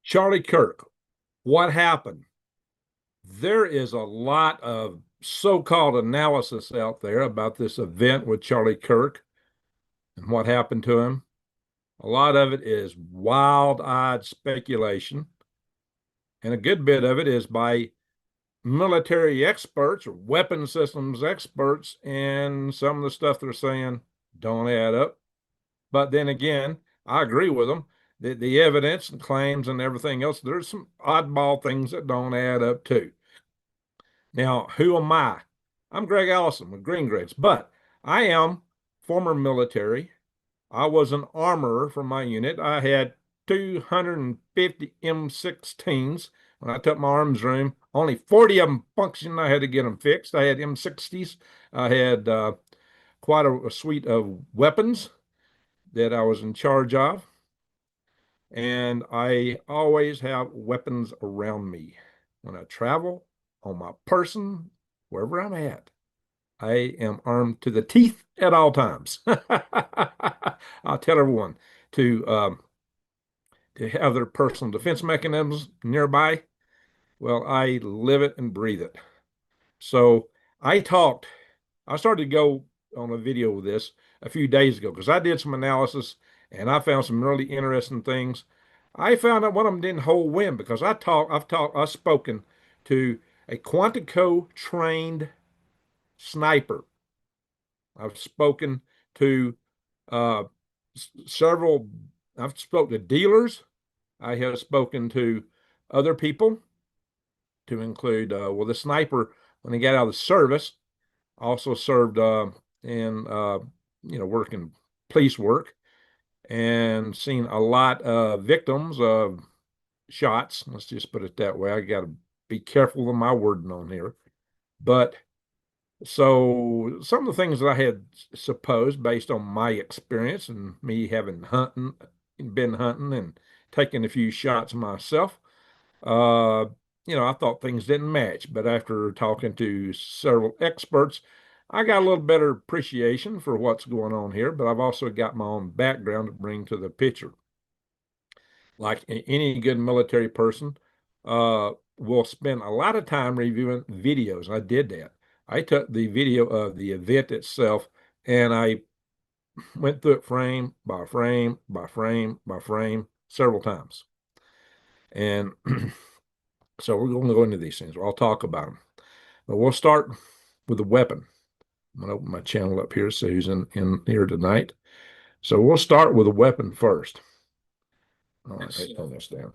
Charlie Kirk, what happened? There is a lot of so-called analysis out there about this event with Charlie Kirk and what happened to him. A lot of it is wild-eyed speculation, and a good bit of it is by military experts or weapon systems experts, and some of the stuff they're saying don't add up. But then again, I agree with them. The evidence and claims and everything else, there's some oddball things that don't add up too. Now, who am I? I'm Greg Allison with Green Gregs, but I am former military. I was an armorer for my unit. I had 250 M16s when I took my arms room. Only 40 of them functioned. I had to get them fixed. I had M60s. I had quite a suite of weapons that I was in charge of. And I always have weapons around me when I travel, on my person, wherever I'm at. I am armed to the teeth at all times. I'll tell everyone to have their personal defense mechanisms nearby. Well, I live it and breathe it. So I talked, I started to go on a video with this a few days ago because I did some analysis and I found some really interesting things. I found out one of them didn't hold wind because I've spoken to a Quantico trained sniper. I've spoken to uh, several, I've spoken to dealers. I have spoken to other people to include, well, the sniper, when he got out of the service, also served in, working police work and seen a lot of victims of shots. Let's just put it that way. I got to be careful with my wording on here. But so some of the things that I had supposed based on my experience and me having been hunting and taking a few shots myself, uh, I thought things didn't match. But after talking to several experts, I got a little better appreciation for what's going on here, but I've also got my own background to bring to the picture. Like any good military person, will spend a lot of time reviewing videos. I did that. I took the video of the event itself and I went through it frame by frame by frame by frame several times. And so we're going to go into these things. I'll talk about them. But we'll start with the weapon. I'm going to open my channel up here, so who's in here tonight. So we'll start with a weapon first. All right, turn this down.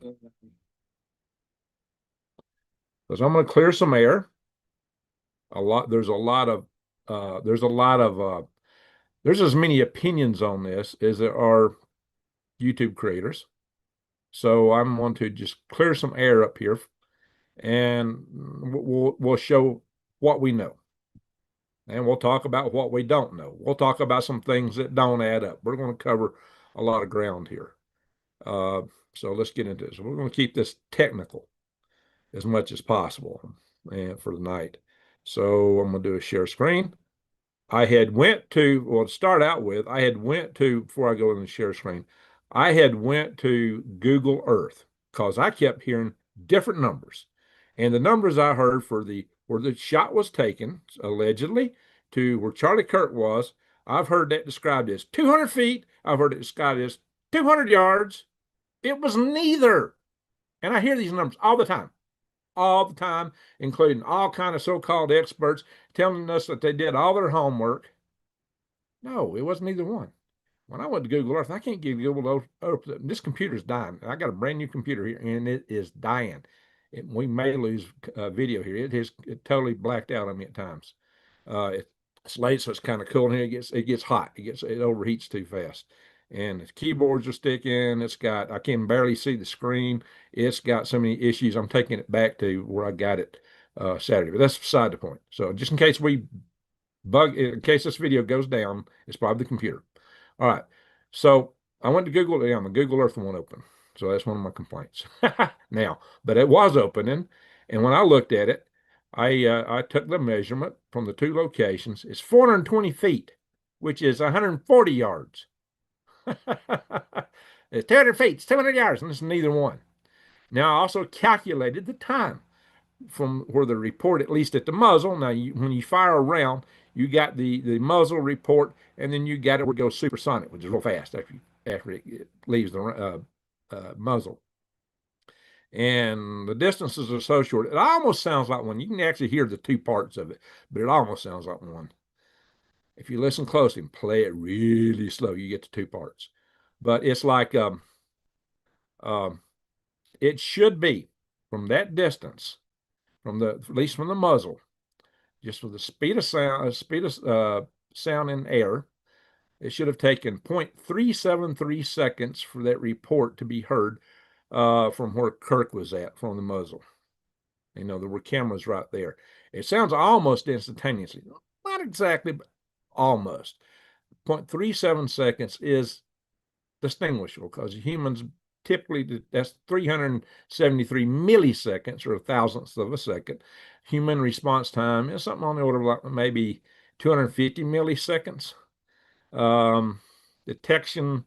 Because I'm going to clear some air. There's as many opinions on this as there are YouTube creators. So I'm going to just clear some air up here, and we'll show what we know. And we'll talk about what we don't know. We'll talk about some things that don't add up. We're going to cover a lot of ground here. So let's get into this. We're going to keep this technical as much as possible and for the night. So I'm going to do a share screen. To start out with, before I go in the share screen, I had went to Google Earth because I kept hearing different numbers. And the numbers I heard for where the shot was taken, allegedly, to where Charlie Kirk was, I've heard that described as 200 feet. I've heard it described as 200 yards. It was neither. And I hear these numbers all the time, including all kind of so-called experts telling us that they did all their homework. No, it wasn't either one. When I went to Google Earth, I can't give Google Earth. This computer's dying. I got a brand new computer here, and it is dying. We may lose video here. It totally blacked out on me at times. It's late, so it's kind of cool in here. It gets hot. It overheats too fast. And the keyboards are sticking. I can barely see the screen. It's got so many issues. I'm taking it back to where I got it Saturday, but that's beside the point. So just in case in case this video goes down, it's probably the computer. All right. So I went to Google. Yeah, the Google Earth won't open. So that's one of my complaints. Now, but it was opening. And when I looked at it, I took the measurement from the two locations. It's 420 feet, which is 140 yards. It's 200 feet, it's 200 yards, and it's neither one. Now, I also calculated the time from where the report, at least at the muzzle. Now, when you fire a round, you got the muzzle report, and then you got it where it goes supersonic, which is real fast after it leaves the muzzle. And the distances are so short, it almost sounds like one. You can actually hear the two parts of it, but it almost sounds like one. If you listen closely and play it really slow, you get the two parts. But it's like um, it should be from that distance, at least from the muzzle, just with the speed of sound in air. It should have taken 0.373 seconds for that report to be heard from where Kirk was at from the muzzle. There were cameras right there. It sounds almost instantaneously. Not exactly, but almost. 0.37 seconds is distinguishable because humans typically, that's 373 milliseconds or thousandths of a second. Human response time is something on the order of like maybe 250 milliseconds. Detection,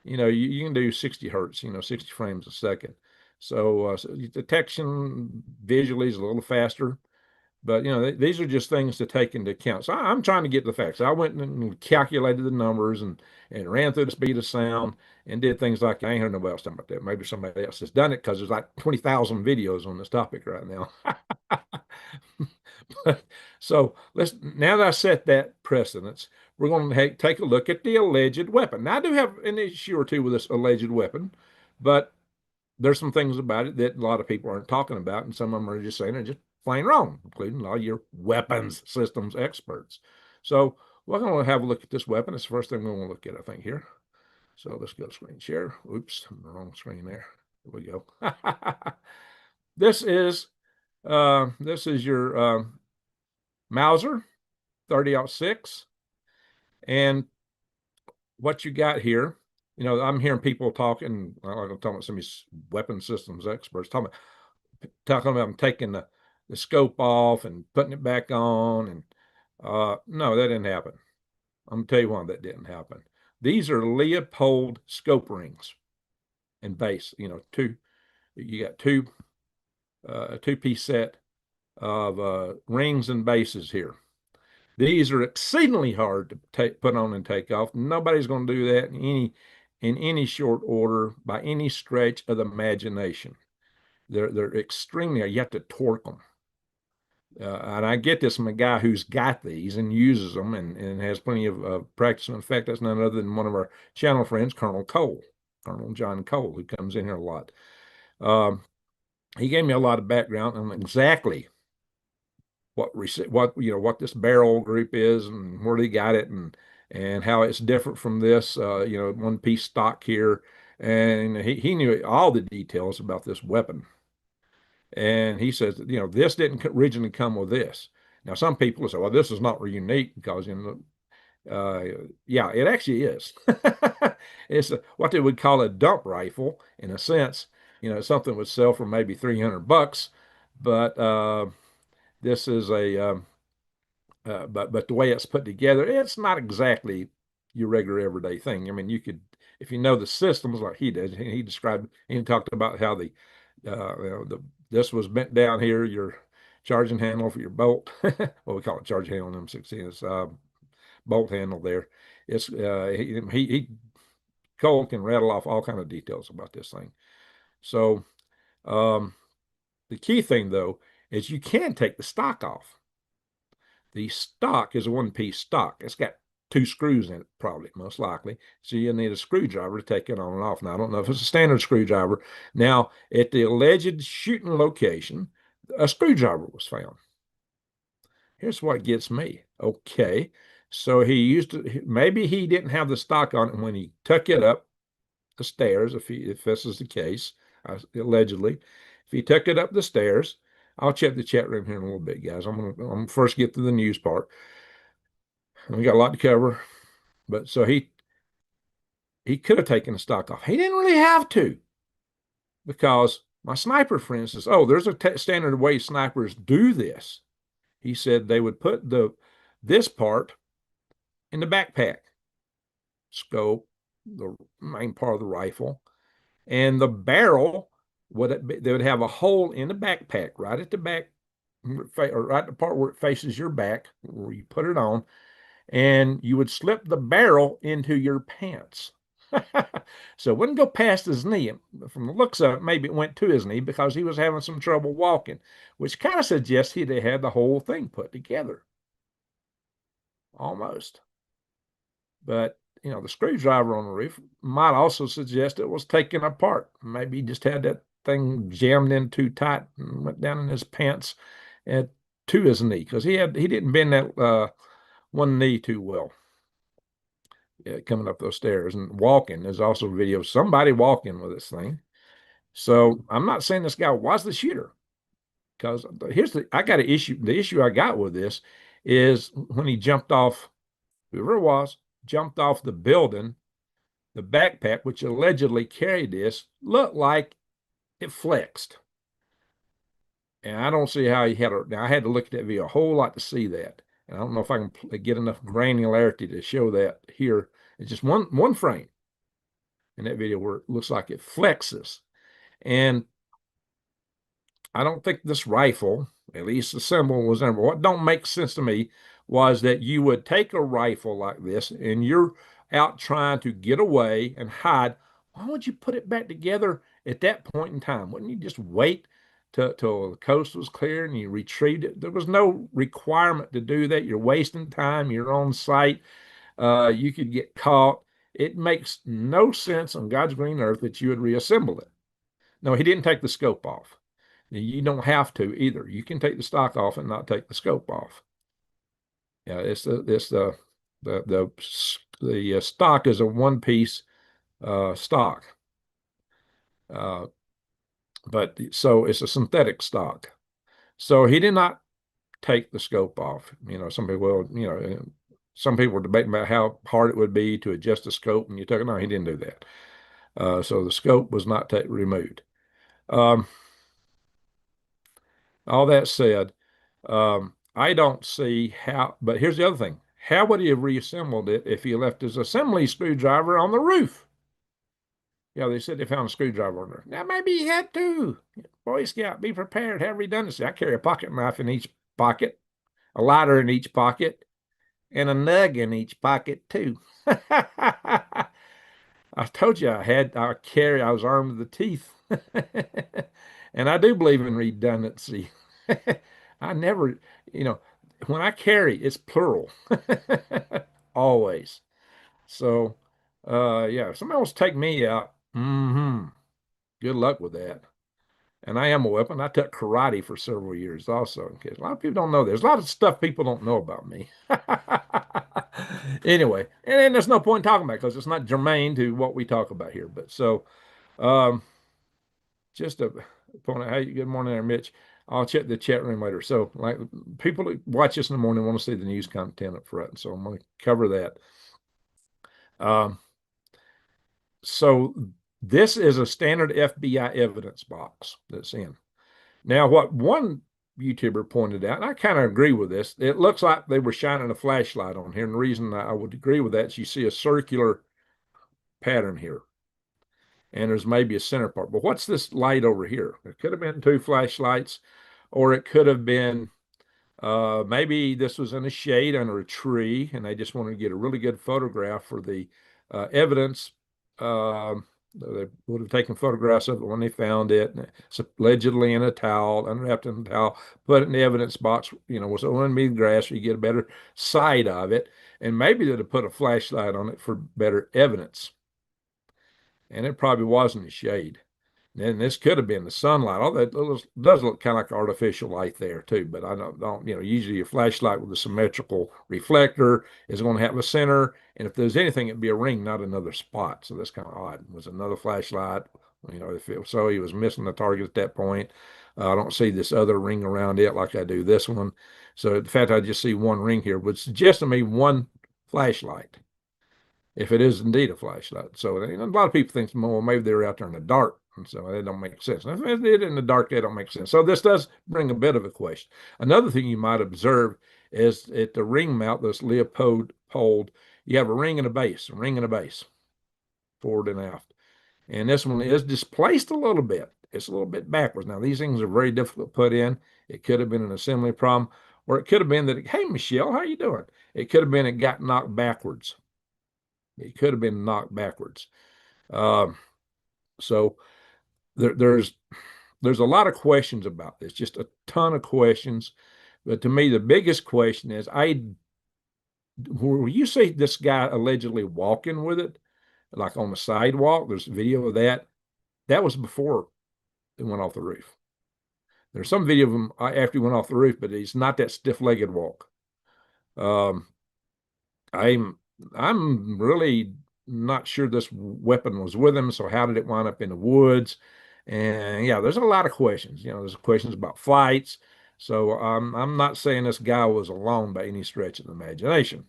you can do 60 hertz, 60 frames a second. So detection visually is a little faster. But these are just things to take into account. So I'm trying to get the facts. I went and calculated the numbers and ran through the speed of sound and did things like I ain't heard nobody else talking about that. Maybe somebody else has done it because there's like 20,000 videos on this topic right now. So now that I set that precedence, we're going to take a look at the alleged weapon. Now I do have an issue or two with this alleged weapon, but there's some things about it that a lot of people aren't talking about, and some of them are just saying they're just plain wrong, including a lot of your weapons systems experts. So we're going to have a look at this weapon. It's the first thing we want to look at, I think, here. So let's go to screen share. Oops, I'm the wrong screen there. There we go. This is your Mauser 30-06, and what you got here. I'm hearing people talking. I'm talking about some of these weapon systems experts talking about them taking the scope off and putting it back on, and no, that didn't happen. I'm gonna tell you why that didn't happen. These are Leopold scope rings and base. You got a two-piece set of rings and bases here. These are exceedingly hard to put on and take off. Nobody's going to do that in any short order by any stretch of the imagination. They're extremely, you have to torque them. And I get this from a guy who's got these and uses them and has plenty of practice. In fact, that's none other than one of our channel friends, Colonel John Cole, who comes in here a lot. He gave me a lot of background on exactly what this barrel group is and where they got it and how it's different from this one piece stock here. And he knew all the details about this weapon. And he says that, this didn't originally come with this. Now, some people say, well, this is not unique because, yeah, it actually is. It's what they would call a dump rifle in a sense. Something would sell for maybe $300, but this is but the way it's put together, it's not exactly your regular everyday thing. I mean, you could, if you know the systems like he did, he described, he talked about how this was bent down here, your charging handle for your bolt. Well, we call it charging handle in M16. It's bolt handle there. It's he Cole can rattle off all kind of details about this thing. So the key thing though is you can take the stock off. The stock is a one-piece stock. It's got two screws in it, probably, most likely. So you'll need a screwdriver to take it on and off. Now, I don't know if it's a standard screwdriver. Now, at the alleged shooting location, a screwdriver was found. Here's what gets me. Okay, so maybe he didn't have the stock on it when he took it up the stairs, if this is the case, allegedly. If he took it up the stairs, I'll check the chat room here in a little bit, guys. I'm gonna first get to the news part. We got a lot to cover, but so he could have taken the stock off. He didn't really have to, because my sniper friend says, "Oh, there's a standard way snipers do this." He said they would put this part in the backpack, scope, the main part of the rifle, and the barrel they would have a hole in the backpack right at the back, or right the part where it faces your back, where you put it on, and you would slip the barrel into your pants. So it wouldn't go past his knee. From the looks of it, maybe it went to his knee because he was having some trouble walking, which kind of suggests he had the whole thing put together. Almost. But, the screwdriver on the roof might also suggest it was taken apart. Maybe he just had that thing jammed in too tight and went down in his pants and to his knee, because he didn't bend that one knee too well. Yeah, coming up those stairs and walking. There's also video of somebody walking with this thing. So I'm not saying this guy was the shooter, because I got an issue. The issue I got with this is when he jumped off, whoever it was, jumped off the building, the backpack, which allegedly carried this, looked like it flexed. And I don't see how he had now I had to look at that video a whole lot to see that. And I don't know if I can get enough granularity to show that here. It's just one frame in that video where it looks like it flexes. And I don't think this rifle, at least the symbol was there. What don't make sense to me was that you would take a rifle like this and you're out trying to get away and hide. Why would you put it back together at that point in time? Wouldn't you just wait till the coast was clear and you retrieved it? There was no requirement to do that. You're wasting time. You're on site. You could get caught. It makes no sense on God's green earth that you would reassemble it. No, he didn't take the scope off. You don't have to either. You can take the stock off and not take the scope off. Yeah, it's the stock is a one piece stock, but so it's a synthetic stock. So he did not take the scope off. Some people were debating about how hard it would be to adjust the scope, and you took it. No, he didn't do that. So the scope was not removed. All that said, I don't see how, but here's the other thing. How would he have reassembled it if he left his assembly screwdriver on the roof? Yeah, they said they found a screwdriver on there. Now, maybe he had to. Boy Scout, be prepared, have redundancy. I carry a pocket knife in each pocket, a lighter in each pocket, and a nug in each pocket, too. I told you I was armed to the teeth. And I do believe in redundancy. I never, when I carry, it's plural. Always. So, yeah, if somebody wants to take me out, good luck with that. And I am a weapon. I took karate for several years also, in case a lot of people don't know. There's a lot of stuff people don't know about me. Anyway, and there's no point in talking about it because it's not germane to what we talk about here. But so, um, just a point out, hey, good morning there, Mitch. I'll check the chat room later. So, like, people that watch this in the morning want to see the news content up front. So I'm going to cover that. So this is a standard FBI evidence box that's in. Now, what one YouTuber pointed out, and I kind of agree with this, it looks like they were shining a flashlight on here. And the reason I would agree with that is you see a circular pattern here. And there's maybe a center part. But what's this light over here? It could have been two flashlights, or it could have been maybe this was in a shade under a tree, and they just wanted to get a really good photograph for the evidence. They would have taken photographs of it when they found it. It's allegedly in a towel, unwrapped in a towel, put it in the evidence box, so it be grass so you get a better sight of it. And maybe they'd have put a flashlight on it for better evidence. And it probably wasn't a shade. And this could have been the sunlight. All that does look kind of like artificial light there too. But I don't, usually a flashlight with a symmetrical reflector is going to have a center. And if there's anything, it'd be a ring, not another spot. So that's kind of odd. It was another flashlight. If it was so, he was missing the target at that point. I don't see this other ring around it like I do this one. So the fact I just see one ring here would suggest to me one flashlight, if it is indeed a flashlight. So a lot of people think, well, maybe they're out there in the dark. And so that don't make sense. If it's in the dark, that don't make sense. So this does bring a bit of a question. Another thing you might observe is at the ring mount, this Leopold, you have a ring and a base, forward and aft. And this one is displaced a little bit. it's a little bit backwards. Now, these things are very difficult to put in. It could have been an assembly problem, or it could have been that, hey, Michelle, how you doing? It could have been it got knocked backwards. It could have been knocked backwards. Um, so there's a lot of questions about this, just a ton of questions. But to me, the biggest question is, where you see this guy allegedly walking with it, like on the sidewalk, there's video of that. That was before it went off the roof. There's some video of him after he went off the roof, but he's not that stiff-legged walk. Um, I'm really not sure this weapon was with him. So how did it wind up in the woods? And yeah, there's a lot of questions. There's questions about flights. So I'm not saying this guy was alone by any stretch of the imagination.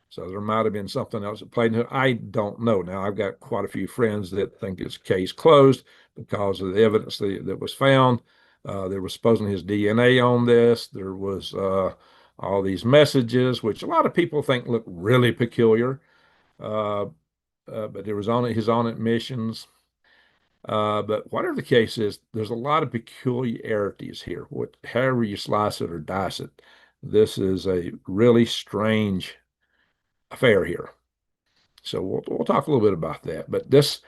So there might have been something else that played into it. I don't know. Now, I've got quite a few friends that think it's case closed because of the evidence that was found. There was supposedly his DNA on this. There was all these messages, which a lot of people think look really peculiar. Uh, but there was on his own admissions. But whatever the case is, there's a lot of peculiarities here. However you slice it or dice it, this is a really strange affair here. So we'll talk a little bit about that. But this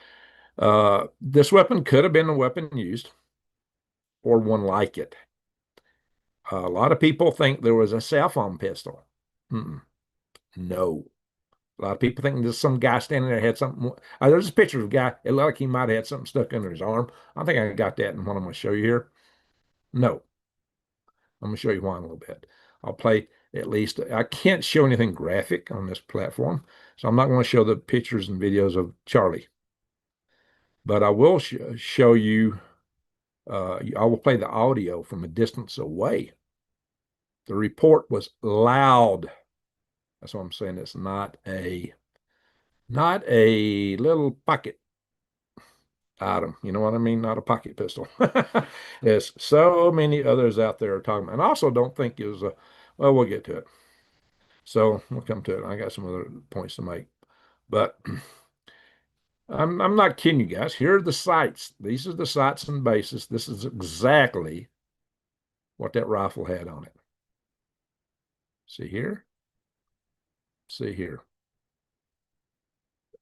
weapon could have been a weapon used, or one like it. A lot of people think there was a cell phone pistol. Mm-mm. No. A lot of people think there's some guy standing there had something. There's a picture of a guy. It looked like he might have had something stuck under his arm. I think I got that in what I'm going to show you here. No. I'm going to show you why in a little bit. I'll play at least. I can't show anything graphic on this platform, so I'm not going to show the pictures and videos of Charlie. But I will show you. I will play the audio from a distance away. The report was loud. That's what I'm saying. It's not a little pocket item. You know what I mean? Not a pocket pistol. There's so many others out there talking about. And I also don't think it was a, well, we'll get to it. So we'll come to it. I got some other points to make. But I'm not kidding you guys. Here are the sights. These are the sights and bases. This is exactly what that rifle had on it. See here? See here.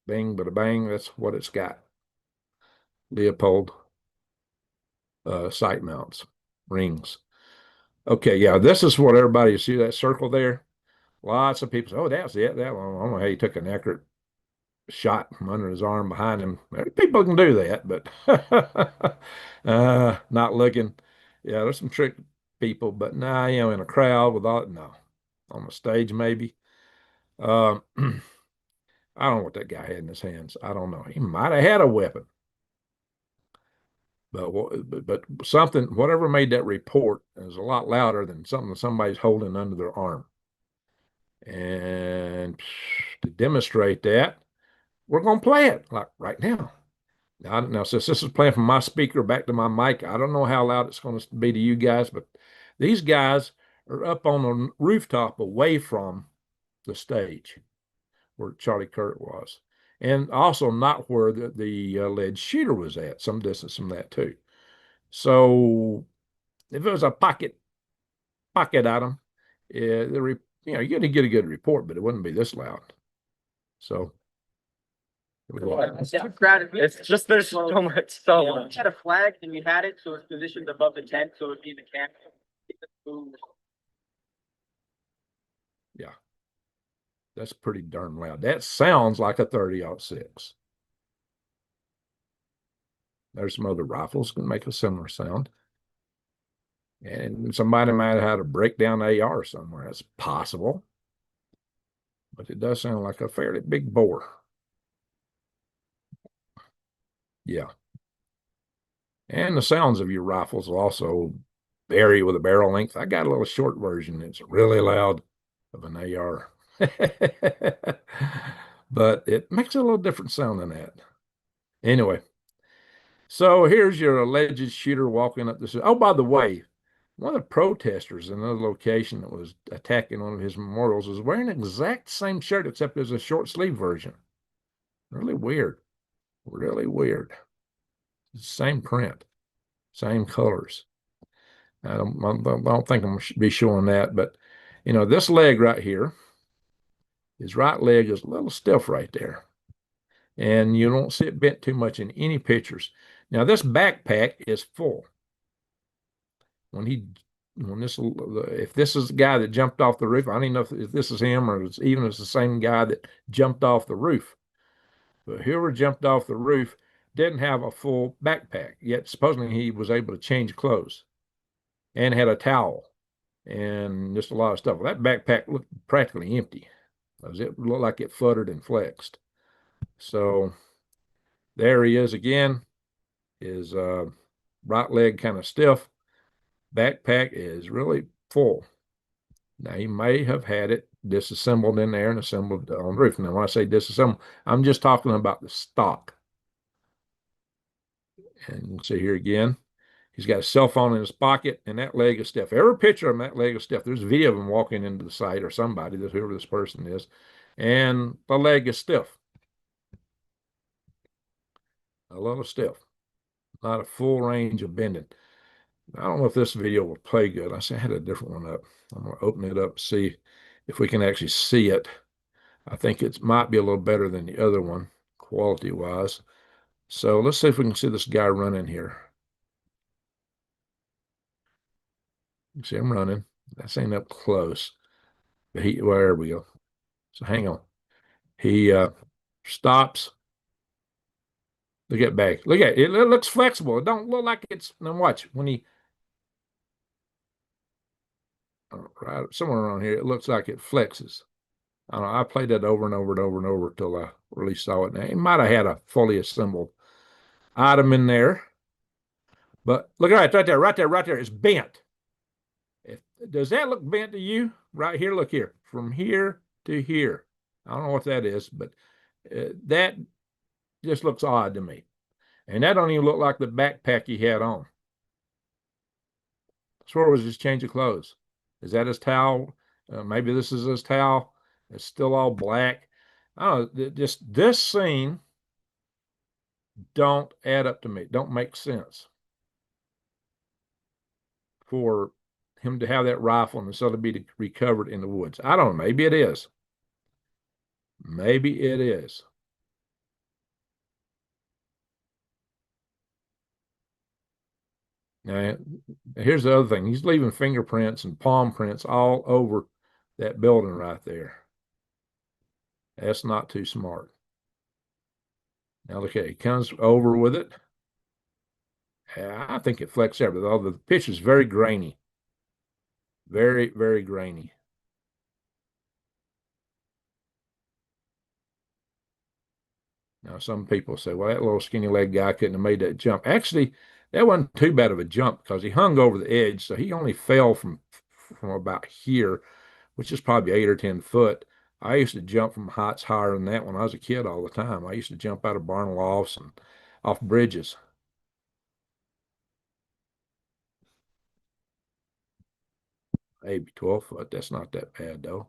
Bing, bada bang. That's what it's got. Leopold sight mounts, rings. Okay, yeah, this is what everybody see that circle there. Lots of people say, "Oh, that's it." That one, I don't know how he took an accurate shot from under his arm behind him. People can do that, but not looking. Yeah, there's some trick people, but nah, in a crowd with all no, on the stage maybe. Um, I don't know what that guy had in his hands. I don't know. He might have had a weapon, but something, whatever made that report, is a lot louder than something that somebody's holding under their arm. And to demonstrate that, we're going to play it like right now. Now, since this is playing from my speaker back to my mic, I don't know how loud it's going to be to you guys, but these guys are up on the rooftop away from the stage where Charlie Kirk was, and also not where the alleged shooter was at, some distance from that too. So if it was a pocket item, you're going to get a good report, but it wouldn't be this loud. So it's just there's so much. So you had a flag and you had it, so it's positioned above the tent, so it'd be the camera. Yeah, that's pretty darn loud. That sounds like a 30-06. There's some other rifles can make a similar sound. And somebody might have had a breakdown AR somewhere. That's possible. But it does sound like a fairly big bore. Yeah. And the sounds of your rifles will also vary with the barrel length. I got a little short version. It's really loud of an AR. But it makes a little different sound than that. Anyway, so here's your alleged shooter walking up this. Oh, by the way, one of the protesters in another location that was attacking one of his memorials was wearing the exact same shirt, except there's a short sleeve version. Really weird. Really weird. Same print. Same colors. I don't think I'm be showing that, but you know, this leg right here, his right leg is a little stiff right there. And you don't see it bent too much in any pictures. Now, this backpack is full. If this is the guy that jumped off the roof, I don't even know if this is him or even if it's the same guy that jumped off the roof. But whoever jumped off the roof didn't have a full backpack, yet supposedly he was able to change clothes and had a towel and just a lot of stuff. Well, that backpack looked practically empty because it looked like it fluttered and flexed. So there he is again. His right leg kind of stiff. Backpack is really full. Now, he may have had it disassembled in there and assembled on the roof. Now, when I say disassembled, I'm just talking about the stock. And you can see here again, he's got a cell phone in his pocket, and that leg is stiff. Every picture of him, that leg is stiff. There's a video of him walking into the site or somebody, whoever this person is, and the leg is stiff. A little stiff. Not a full range of bending. I don't know if this video will play good. I had a different one up. I'm going to open it up, see if we can actually see it. I think it might be a little better than the other one, quality-wise. So let's see if we can see this guy running here. You see him running. That's ain't up close. But well, there we go. So hang on. He stops. Look at back. Look at it. It looks flexible. It don't look like it's. Now watch when he right somewhere around here. It looks like it flexes. I don't know. I played that over and over and over and over until I really saw it. Now, it might have had a fully assembled item in there, but look at it right there, right there, right there. It's bent. Does that look bent to you? Right here, look here, from here to here. I don't know what that is, but that just looks odd to me. And that don't even look like the backpack he had on. I swear it was his change of clothes. Is that his towel? Maybe this is his towel. It's still all black. I don't know. Just this scene don't add up to me. Don't make sense for him to have that rifle and suddenly be recovered in the woods. I don't know. Maybe it is. Maybe it is. Now, here's the other thing. He's leaving fingerprints and palm prints all over that building right there. That's not too smart. Now, look at it. He comes over with it. I think it flexed there, but the pitch is very grainy. Very, very grainy. Now, some people say, well, that little skinny leg guy couldn't have made that jump. Actually, that wasn't too bad of a jump because he hung over the edge, so he only fell from about here, which is probably 8 or 10 foot. I used to jump from heights higher than that when I was a kid all the time. I used to jump out of barn lofts and off bridges. Maybe 12 foot. That's not that bad, though.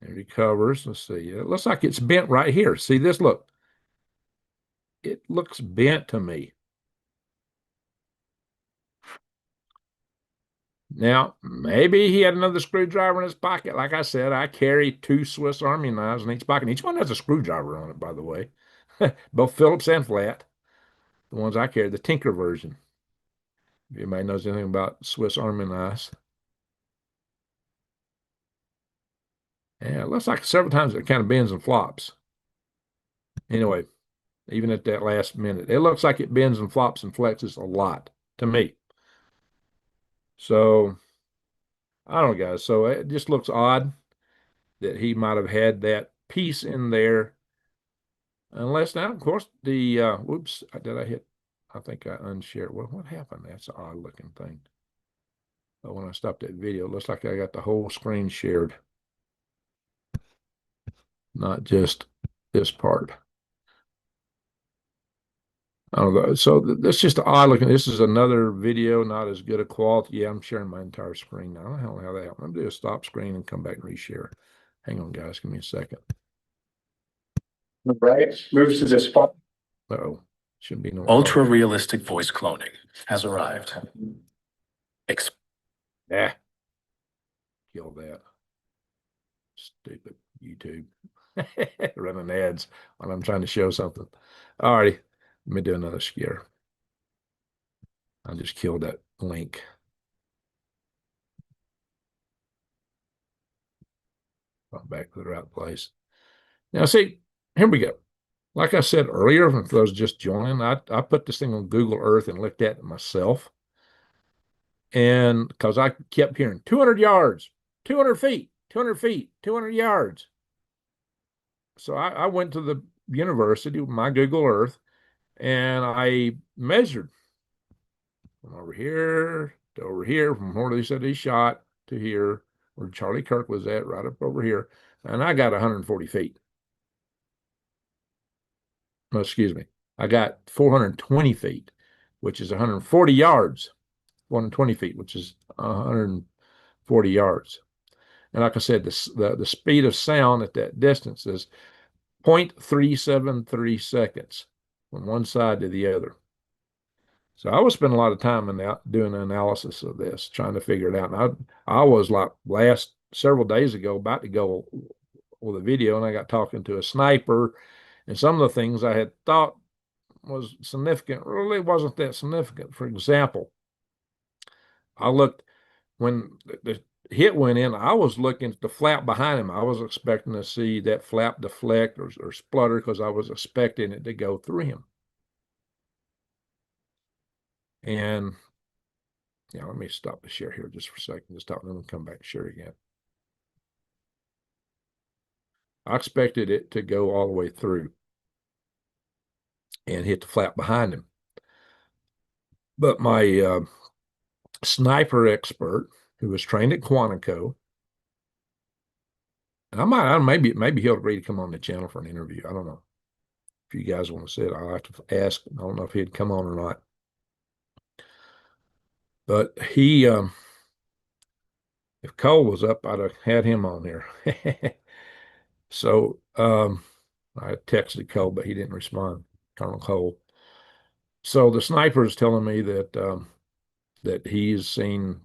It recovers. Let's see. It looks like it's bent right here. See this? Look. It looks bent to me. Now, maybe he had another screwdriver in his pocket. Like I said, I carry 2 Swiss Army knives in each pocket. Each one has a screwdriver on it, by the way. Both Phillips and flat. The ones I carry, the Tinker version. If anybody knows anything about Swiss Army knives. Yeah, it looks like several times it kind of bends and flops. Anyway, even at that last minute, it looks like it bends and flops and flexes a lot to me. So, I don't know, guys. So it just looks odd that he might have had that piece in there. Unless now, of course, the whoops, did I hit? I think I unshared. Well, what happened? That's an odd looking thing. But when I stopped that video, it looks like I got the whole screen shared, not just this part. I don't know. So that's just odd looking. This is another video, not as good a quality. Yeah, I'm sharing my entire screen now. I don't know how that happened. I'm gonna do a stop screen and come back and reshare. Hang on, guys. Give me a second. Right. Moves to this spot. Uh-oh. Shouldn't be no Ultra realistic voice cloning has arrived. Yeah. Kill that. Stupid YouTube. Running ads when I'm trying to show something. All right. Let me do another scare. I just killed that link. I'm back to the right place. Now, see, here we go. Like I said earlier, for those just joining, I put this thing on Google Earth and looked at it myself. And because I kept hearing 200 yards, 200 feet, 200 feet, 200 yards. So I went to the university with my Google Earth and I measured from over here to over here, from where they said he shot to here, where Charlie Kirk was at, right up over here. And I got 140 feet. No, excuse me. I got 420 feet, which is 140 yards. 120 feet, which is 140 yards. And like I said, the speed of sound at that distance is 0.373 seconds from one side to the other. So I was spending a lot of time doing an analysis of this, trying to figure it out. And I was like last several days ago about to go with a video, and I got talking to a sniper, and some of the things I had thought was significant really wasn't that significant. For example, I looked when the hit went in, I was looking at the flap behind him. I was expecting to see that flap deflect or splutter because I was expecting it to go through him. And yeah, let me stop the share here just for a second. Just talk, and then come back and share again. I expected it to go all the way through and hit the flap behind him. But my sniper expert, who was trained at Quantico, and maybe he'll agree to come on the channel for an interview. I don't know. If you guys want to see it, I'll have to ask. I don't know if he'd come on or not. But he, if Cole was up, I'd have had him on here. So I texted Cole, but he didn't respond, Colonel Cole. So the sniper is telling me that he's seen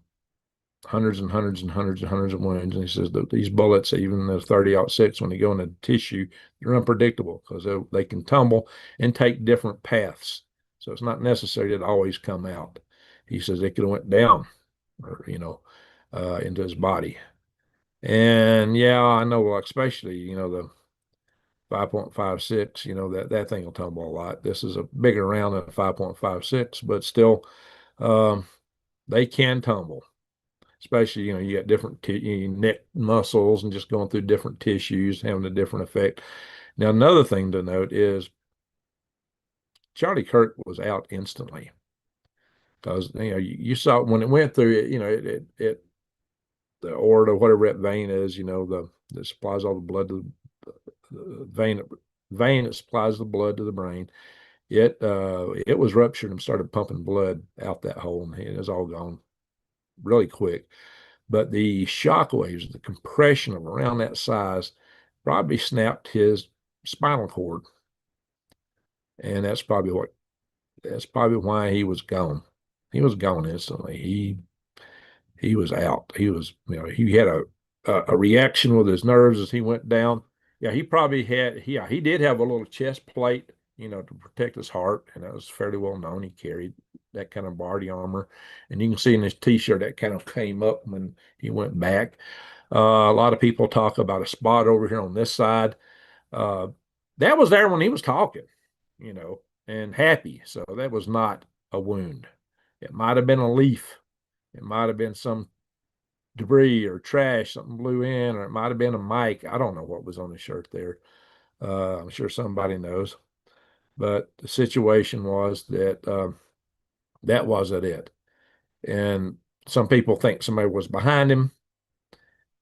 hundreds and hundreds and hundreds and hundreds of wounds. And he says that these bullets, even the 30-06, when they go into tissue, they're unpredictable because they can tumble and take different paths. So it's not necessary to always come out. He says it could have went down or, into his body. And yeah, I know, especially, the 5.56, that thing will tumble a lot. This is a bigger round than a 5.56, but still, they can tumble. Especially, you got different neck muscles and just going through different tissues, having a different effect. Now, another thing to note is Charlie Kirk was out instantly because you saw when it went through it the aorta, whatever that vein is, that supplies all the blood to the vein that supplies the blood to the brain. It was ruptured and started pumping blood out that hole, and it was all gone really quick. But the shock waves, the compression of around that size, probably snapped his spinal cord, and that's probably why he was gone. He was gone instantly. He was out. He was, he had a reaction with his nerves as he went down. Yeah, he probably had. Yeah, he did have a little chest plate, to protect his heart, and that was fairly well known. He carried that kind of body armor, and you can see in his T-shirt that kind of came up when he went back. A lot of people talk about a spot over here on this side. That was there when he was talking, and happy. So that was not a wound. It might have been a leaf. It might have been some debris or trash, something blew in, or it might have been a mic. I don't know what was on the shirt there. I'm sure somebody knows. But the situation was that that wasn't it. And some people think somebody was behind him.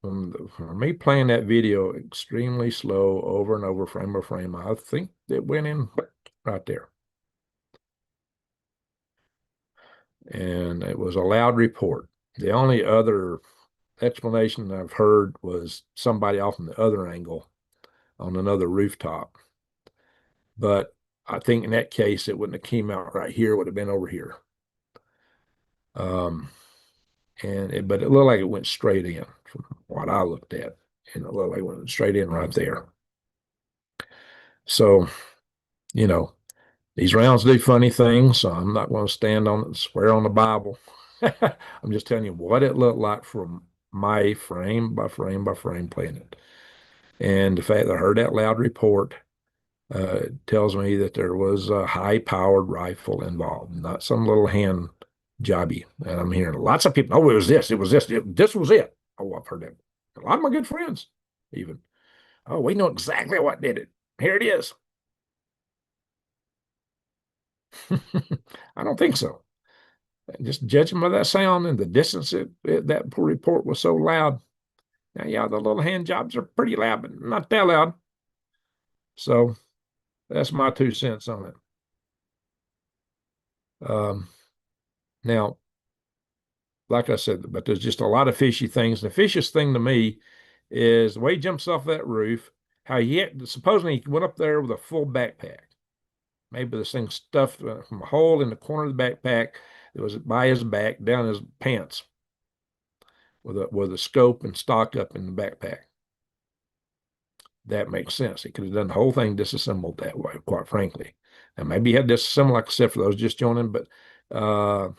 For me playing that video extremely slow over and over, frame by frame, I think it went in right there. And it was a loud report. The only other explanation I've heard was somebody off in the other angle on another rooftop. But I think in that case, it wouldn't have came out right here, it would have been over here. But it looked like it went straight in from what I looked at. And it looked like it went straight in right there. So, you know, these rounds do funny things, so I'm not going to stand on it and swear on the Bible. I'm just telling you what it looked like from my frame by frame by frame playing it. And the fact that I heard that loud report tells me that there was a high-powered rifle involved, not some little hand jobby. And I'm hearing lots of people, oh, it was this, this was it. Oh, I've heard that. A lot of my good friends, even. Oh, we know exactly what did it. Here it is. I don't think so. Just judging by that sound and the distance that report was so loud. Now, yeah, the little hand jobs are pretty loud, but not that loud. So that's my 2 cents on it. Now, like I said, but there's just a lot of fishy things. The fishiest thing to me is the way he jumps off that roof, how supposedly he went up there with a full backpack. Maybe this thing stuffed from a hole in the corner of the backpack that was by his back down his pants with a scope and stock up in the backpack. That makes sense. He could have done the whole thing disassembled that way, quite frankly. And maybe he had disassembled, like I said, for those just joining, but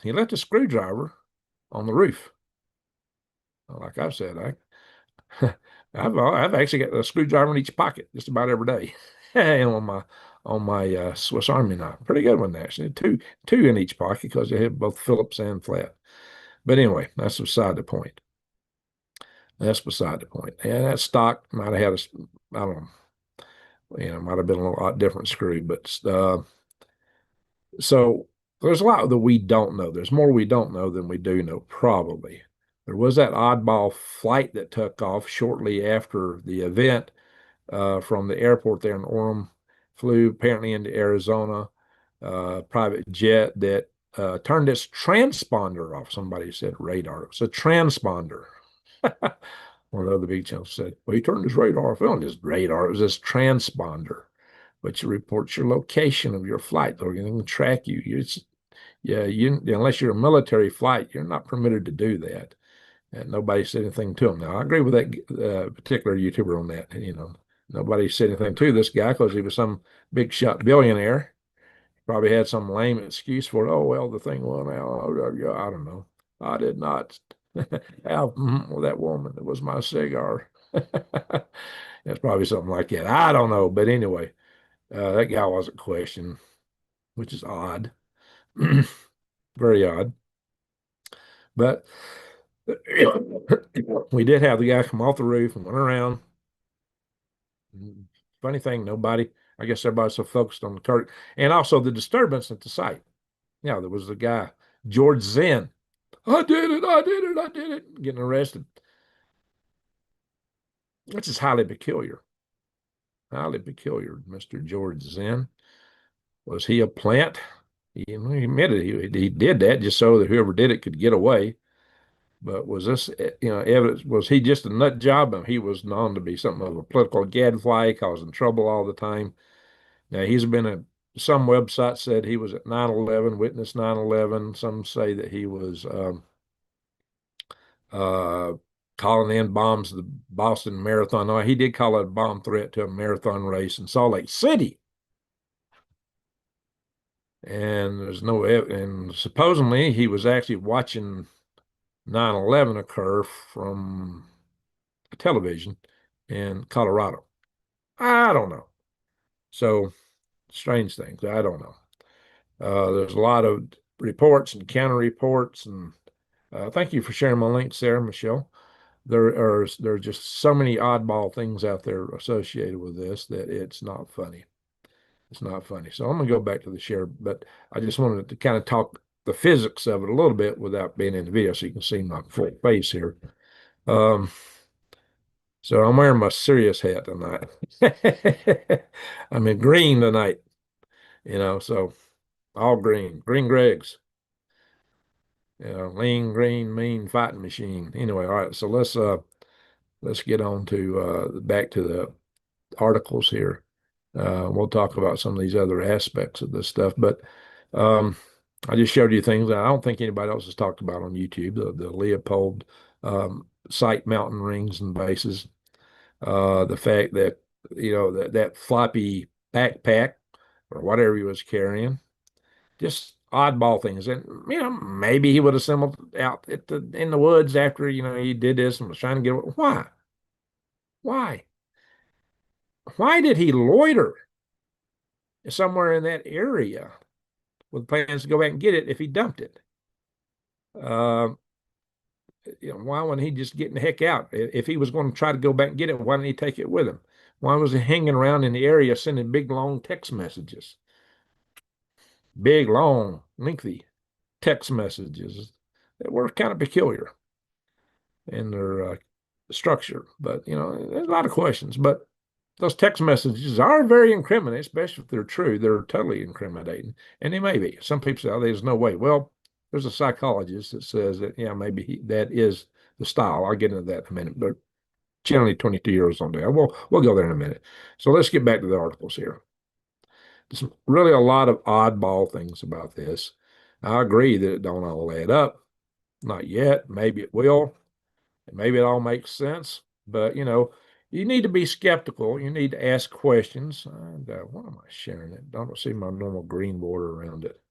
he left a screwdriver on the roof. Like I've said, I've actually got a screwdriver in each pocket just about every day, and on my Swiss Army knife, pretty good one actually. Two in each pocket because they have both Phillips and flat. But anyway, that's beside the point. That's beside the point. And that stock might have had I don't know, might have been a lot different screw, but so there's a lot that we don't know. There's more we don't know than we do know, probably. There was that oddball flight that took off shortly after the event from the airport there in Orem, flew apparently into Arizona, private jet that turned its transponder off. Somebody said radar. It was a transponder. One of the other big channels said, well, he turned his radar off. It wasn't his radar, it was his transponder, which reports your location of your flight. They're going to track you. Unless you're a military flight, you're not permitted to do that. And nobody said anything to him. Now, I agree with that particular YouTuber on that. Nobody said anything to this guy because he was some big shot billionaire. Probably had some lame excuse for it. Oh, well, the thing went out. I don't know. I did not have with that woman. It was my cigar. It's probably something like that. I don't know. But anyway, that guy wasn't questioned, which is odd. Very odd. But we did have the guy come off the roof and went around. Funny thing, I guess everybody's so focused on the Kirk and also the disturbance at the site. Yeah, there was the guy, George Zen. I did it, getting arrested. Which is highly peculiar. Highly peculiar, Mr. George Zen. Was he a plant? He admitted he did that just so that whoever did it could get away. But was this, evidence? Was he just a nut job? And he was known to be something of a political gadfly, causing trouble all the time. Now, some websites said he was at 9/11, witnessed 9/11. Some say that he was calling in bombs to the Boston Marathon. No, he did call it a bomb threat to a marathon race in Salt Lake City. And and supposedly he was actually watching 9/11 occur from a television in Colorado. I don't know. So strange things. I don't know. There's a lot of reports and counter reports, and thank you for sharing my links there, Michelle. There are just so many oddball things out there associated with this that it's not funny. It's not funny. So I'm going to go back to the share, but I just wanted to kind of talk the physics of it a little bit without being in the video so you can see my full face here. So I'm wearing my serious hat tonight. I'm in green tonight, so all green, green Gregs, lean, green, mean fighting machine. Anyway, all right. So let's get on to back to the articles here. We'll talk about some of these other aspects of this stuff, but um, I just showed you things that I don't think anybody else has talked about on YouTube, the Leopold sight mountain rings and bases. The fact that, that floppy backpack or whatever he was carrying, just oddball things. And, maybe he would have assembled out in the woods after, he did this and was trying to get away. Why? Why? Why did he loiter somewhere in that area with plans to go back and get it if he dumped it? Uh, why wouldn't he just get the heck out? If he was going to try to go back and get it, why didn't he take it with him? Why was he hanging around in the area sending big, long text messages? Big, long, lengthy text messages that were kind of peculiar in their structure. But, there's a lot of questions. But those text messages are very incriminating, especially if they're true. They're totally incriminating. And they may be. Some people say, oh, there's no way. Well, there's a psychologist that says that, yeah, maybe that is the style. I'll get into that in a minute. But generally 22 years on day. We'll go there in a minute. So let's get back to the articles here. There's really a lot of oddball things about this. I agree that it don't all add up. Not yet. Maybe it will. Maybe it all makes sense. But, you need to be skeptical. You need to ask questions. And why am I sharing it? I don't see my normal green border around it.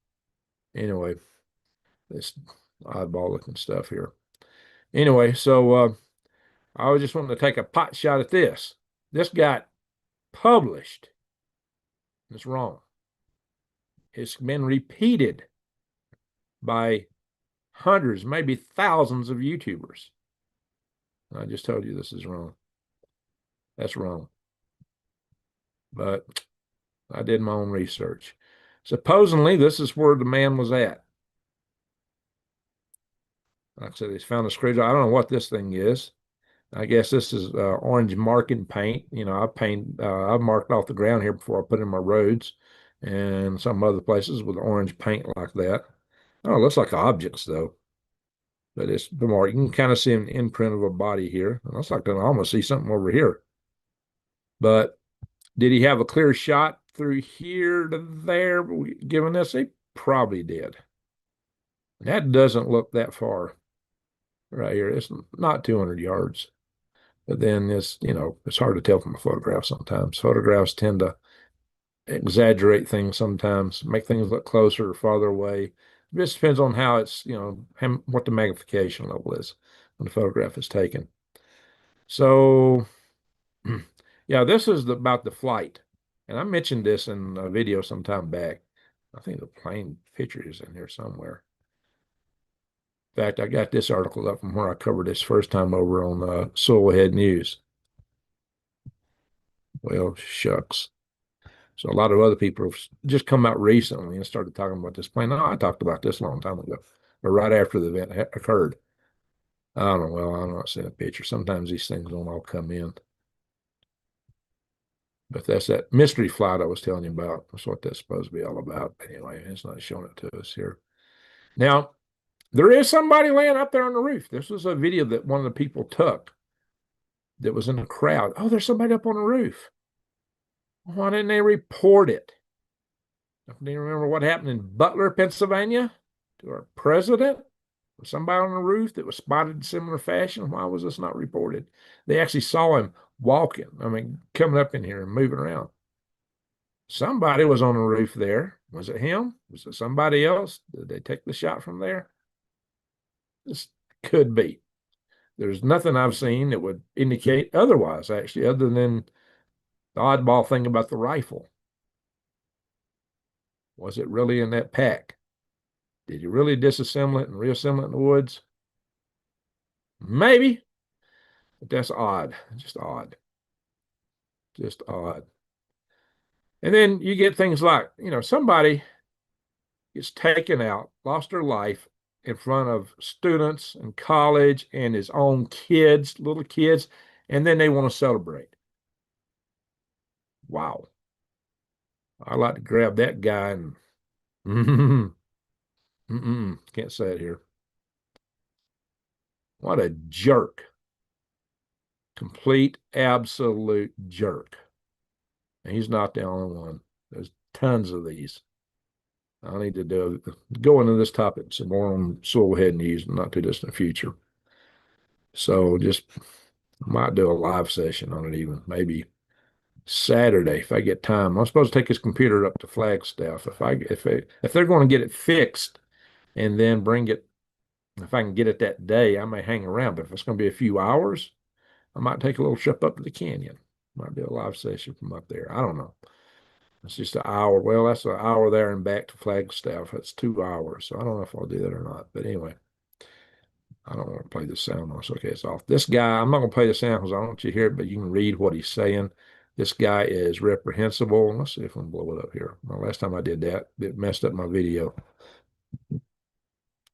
Anyway, this oddball looking stuff here. Anyway, so I was just wanting to take a pot shot at this. This got published. It's wrong. It's been repeated by hundreds, maybe thousands of YouTubers. I just told you this is wrong. That's wrong. But I did my own research. Supposedly, this is where the man was at. Like I said, he's found a screwdriver. I don't know what this thing is. I guess this is orange marking paint. I've marked off the ground here before I put in my roads and some other places with orange paint like that. Oh, it looks like objects though. But it's the more you can kind of see an imprint of a body here. It looks like I can almost see something over here. But did he have a clear shot through here to there? Given this, he probably did. That doesn't look that far right here. It's not 200 yards. But then it's hard to tell from a photograph sometimes. Photographs tend to exaggerate things sometimes, make things look closer or farther away. It just depends on how it's, what the magnification level is when the photograph is taken. So, yeah, this is about the flight. And I mentioned this in a video some time back. I think the plane picture is in here somewhere. In fact, I got this article up from where I covered this first time over on Soilhead News. Well, shucks. So a lot of other people have just come out recently and started talking about this plane. No, I talked about this a long time ago, but right after the event occurred. I don't know. Well, I'm not seeing a picture. Sometimes these things don't all come in. But that's that mystery flight I was telling you about. That's what that's supposed to be all about. Anyway, it's not showing it to us here. Now, there is somebody laying up there on the roof. This was a video that one of the people took that was in the crowd. Oh, there's somebody up on the roof. Why didn't they report it? Do you remember what happened in Butler, Pennsylvania to our president? Somebody on the roof that was spotted in similar fashion. Why was this not reported? They actually saw him walking. I mean, coming up in here and moving around. Somebody was on the roof there. Was it him? Was it somebody else? Did they take the shot from there? This could be. There's nothing I've seen that would indicate otherwise, actually, other than the oddball thing about the rifle. Was it really in that pack? Did you really disassemble it and reassemble it in the woods? Maybe, but that's odd. Just odd. Just odd. And then you get things like, somebody gets taken out, lost their life in front of students in college and his own kids, little kids, and then they want to celebrate. Wow. I like to grab that guy and can't say it here. What a jerk. Complete, absolute jerk. And he's not the only one. There's tons of these. I need to go into this topic some more on Soilhead News in the not too distant future. So just might do a live session on it even, maybe Saturday if I get time. I'm supposed to take his computer up to Flagstaff. If they're going to get it fixed and then bring it, if I can get it that day, I may hang around. But if it's going to be a few hours, I might take a little trip up to the canyon. Might do a live session from up there. I don't know. It's just an hour. Well, that's an hour there and back to Flagstaff. That's 2 hours. So I don't know if I'll do that or not. But anyway, I don't want to play the sound on. So okay, it's off. This guy, I'm not going to play the sound because I don't want you to hear it, but you can read what he's saying. This guy is reprehensible. Let's see if I can blow it up here. Well, last time I did that, it messed up my video. It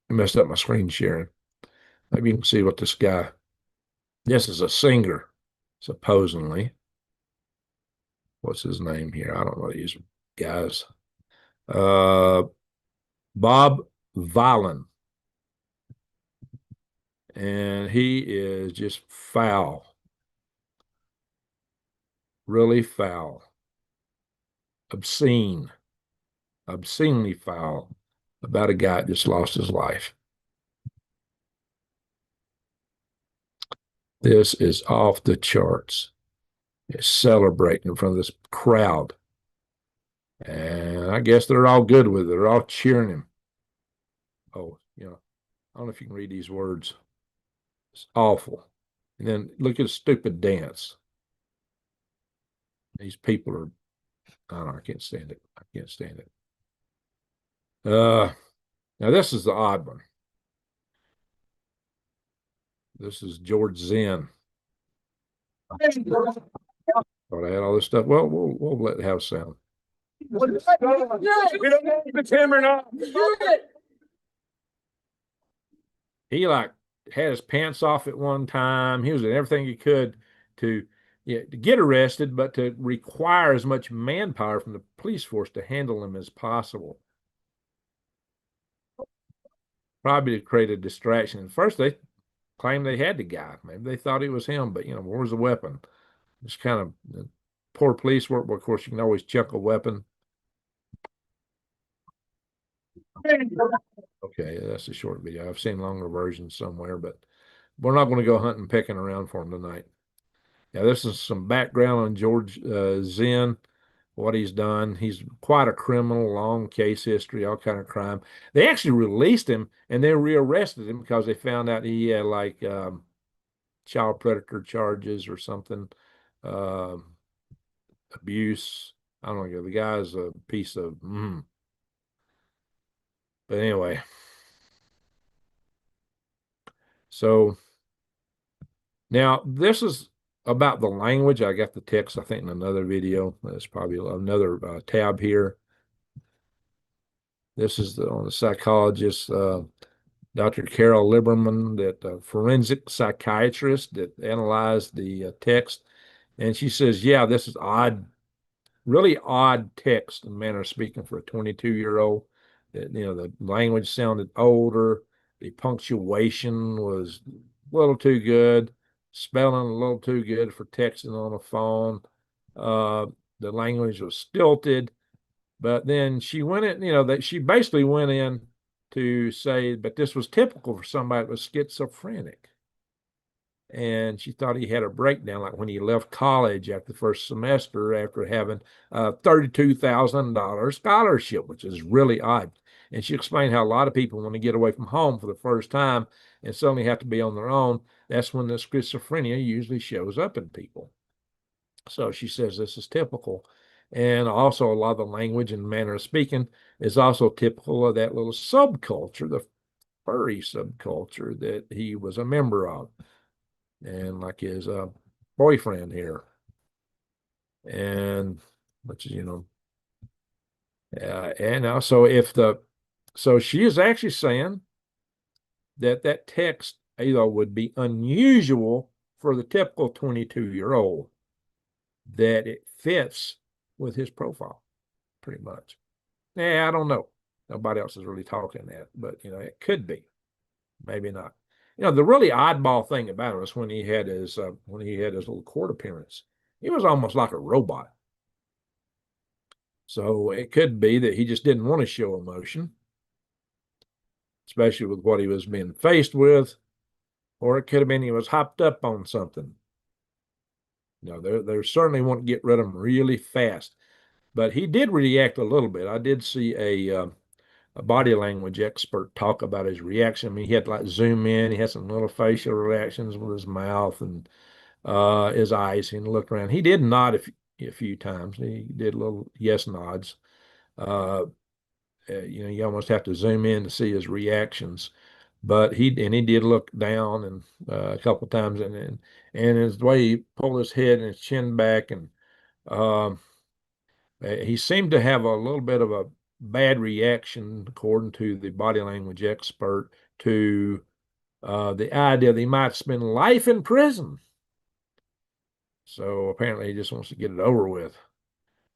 messed up my screen sharing. Maybe you can see what this is a singer, supposedly. What's his name here? I don't know these guys. Bob Vylan. And he is just foul. Really foul. Obscenely foul about a guy that just lost his life. This is off the charts. It's celebrating in front of this crowd. And I guess they're all good with it. They're all cheering him. Oh, I don't know if you can read these words. It's awful. And then look at a stupid dance. These people are, I don't know, I can't stand it. I can't stand it. Now this is the odd one. This is George Zinn. Thought I had all this stuff. Well, we'll let it have sound. We don't know if it's him or not. He like had his pants off at one time. He was doing everything he could to get arrested, but to require as much manpower from the police force to handle him as possible. Probably to create a distraction. At first, they claimed they had the guy. Maybe they thought it was him, but where's the weapon? It's kind of poor police work. But of course, you can always check a weapon. Okay, that's a short video. I've seen longer versions somewhere, but we're not going to go hunting, pecking around for him tonight. Yeah, this is some background on George Zinn, what he's done. He's quite a criminal, long case history, all kind of crime. They actually released him and then rearrested him because they found out he had like child predator charges or something, abuse. I don't know. The guy's a piece of. But anyway, so now this is about the language. I got the text, I think, in another video. There's probably another tab here. This is on the psychologist, Dr. Carol Lieberman, that forensic psychiatrist that analyzed the text. And she says, yeah, this is odd, really odd text and manner of speaking for a 22-year-old. That, the language sounded older. The punctuation was a little too good. Spelling a little too good for texting on a phone. The language was stilted. But then she went in, that she basically went in to say, but this was typical for somebody that was schizophrenic. And she thought he had a breakdown, like when he left college after the first semester after having a $32,000 scholarship, which is really odd. And she explained how a lot of people, when they get away from home for the first time and suddenly have to be on their own, that's when the schizophrenia usually shows up in people. So she says this is typical. And also a lot of the language and manner of speaking is also typical of that little subculture, the furry subculture that he was a member of. And like his boyfriend here. And which is, and now, so she is actually saying that text, would be unusual for the typical 22-year-old, that it fits with his profile pretty much. Yeah, I don't know. Nobody else is really talking that, but it could be, maybe not. The really oddball thing about him was when he had his little court appearance. He was almost like a robot. So it could be that he just didn't want to show emotion, especially with what he was being faced with, or it could have been he was hopped up on something. No, they certainly want to get rid of him really fast. But he did react a little bit. I did see a body language expert talk about his reaction. I mean, he had to like zoom in. He had some little facial reactions with his mouth and his eyes, and look around. He did nod a few times. He did little yes nods. Uh, you almost have to zoom in to see his reactions. But he did look down and a couple of times, and his way he pulled his head and his chin back, and um, he seemed to have a little bit of a bad reaction, according to the body language expert, to the idea that he might spend life in prison. So apparently he just wants to get it over with.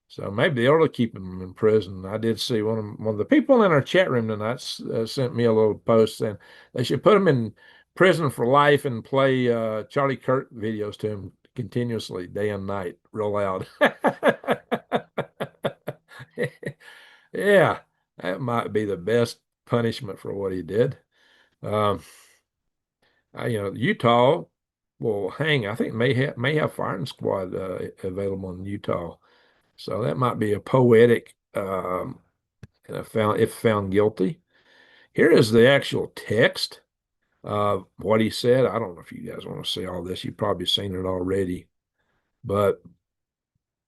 So maybe they ought to keep him in prison. I did see one of the people in our chat room tonight sent me a little post saying they should put him in prison for life and play Charlie Kirk videos to him continuously, day and night, real loud. Yeah, that might be the best punishment for what he did. Um, Utah will hang. I think may have firing squad available in Utah, so that might be a poetic. If found guilty. Here is the actual text of what he said. I don't know if you guys want to see all this. You've probably seen it already, but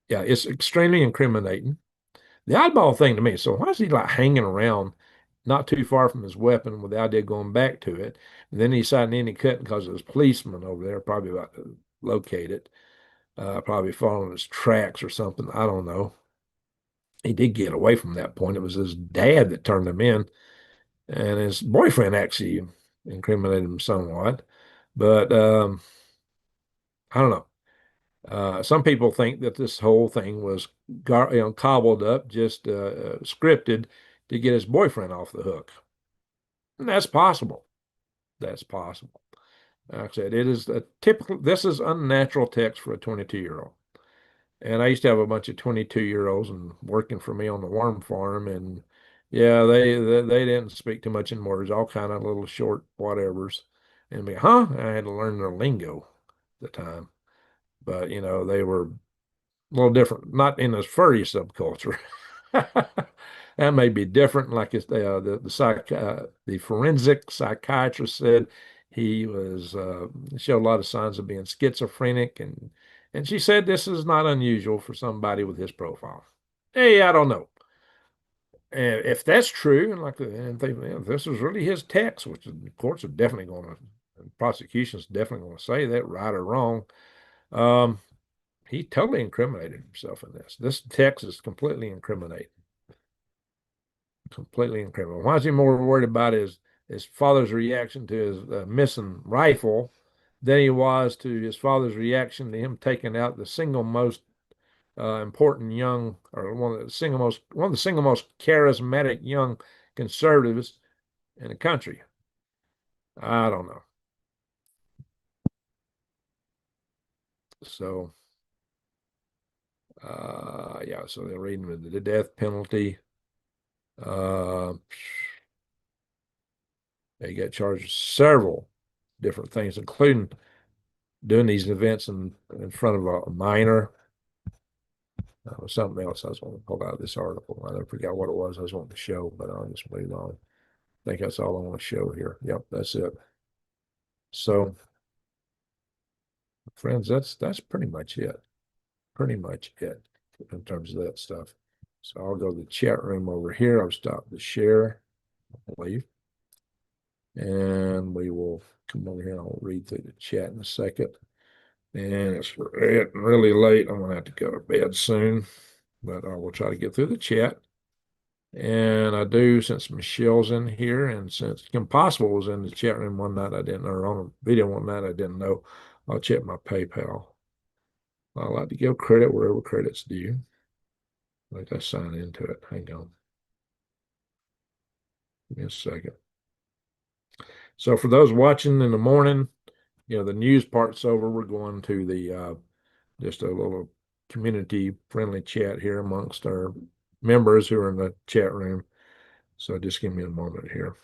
yeah, it's extremely incriminating. The oddball thing to me, so why is he like hanging around not too far from his weapon with the idea of going back to it? And then he decided any cutting because there's policemen over there, probably about to locate it, probably following his tracks or something. I don't know. He did get away from that point. It was his dad that turned him in, and his boyfriend actually incriminated him somewhat. But I don't know. Some people think that this whole thing was cobbled up, just scripted to get his boyfriend off the hook. And that's possible. That's possible. Like I said, it is a typical, this is unnatural text for a 22-year-old. And I used to have a bunch of 22-year-olds and working for me on the worm farm. And yeah, they didn't speak too much in words, all kind of little short whatevers. And me, huh? I had to learn their lingo at the time. But, they were a little different, not in the furry subculture. That may be different. Like it's the forensic psychiatrist said he was showed a lot of signs of being schizophrenic, and she said this is not unusual for somebody with his profile. Hey, I don't know. And if that's true, if this is really his text, which the courts are definitely going to, prosecution's definitely going to say that, right or wrong. Um, he totally incriminated himself in this. This text is completely incriminating. Completely incriminating. Why is he more worried about his father's reaction to his missing rifle than he was to his father's reaction to him taking out the single most important young, or one of the single most charismatic young conservatives in the country? I don't know. So, yeah, so they're reading the death penalty. Uh, they got charged with several different things, including doing these events in front of a minor. Something else I was going to pull out of this article. I forgot what it was I was wanting to show, but I'll just move on. I think that's all I want to show here. Yep, that's it. So, friends, that's pretty much it. Pretty much it in terms of that stuff. So I'll go to the chat room over here. I'll stop the share, I believe. And we will come over here and I'll read through the chat in a second. And it's really late. I'm going to have to go to bed soon, but I will try to get through the chat. And I do, since Michelle's in here, and since Kim Possible was in the chat room one night, I didn't, or on a video one night, I didn't know. I'll check my PayPal. I like to give credit wherever credit's due. Like I sign into it. Hang on. Give me a second. So for those watching in the morning, the news part's over. We're going to the just a little community friendly chat here amongst our members who are in the chat room. So just give me a moment here.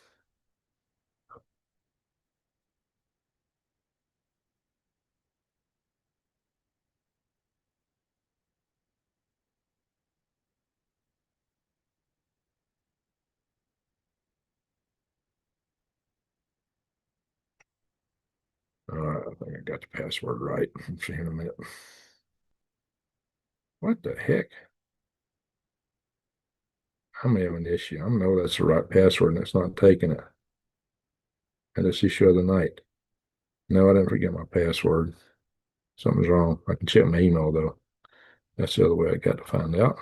All right, I think I got the password right. See here in a minute. What the heck? I'm having an issue. I know that's the right password and it's not taking it. Had this issue of the night. No, I didn't forget my password. Something's wrong. I can check my email though. That's the other way I got to find out.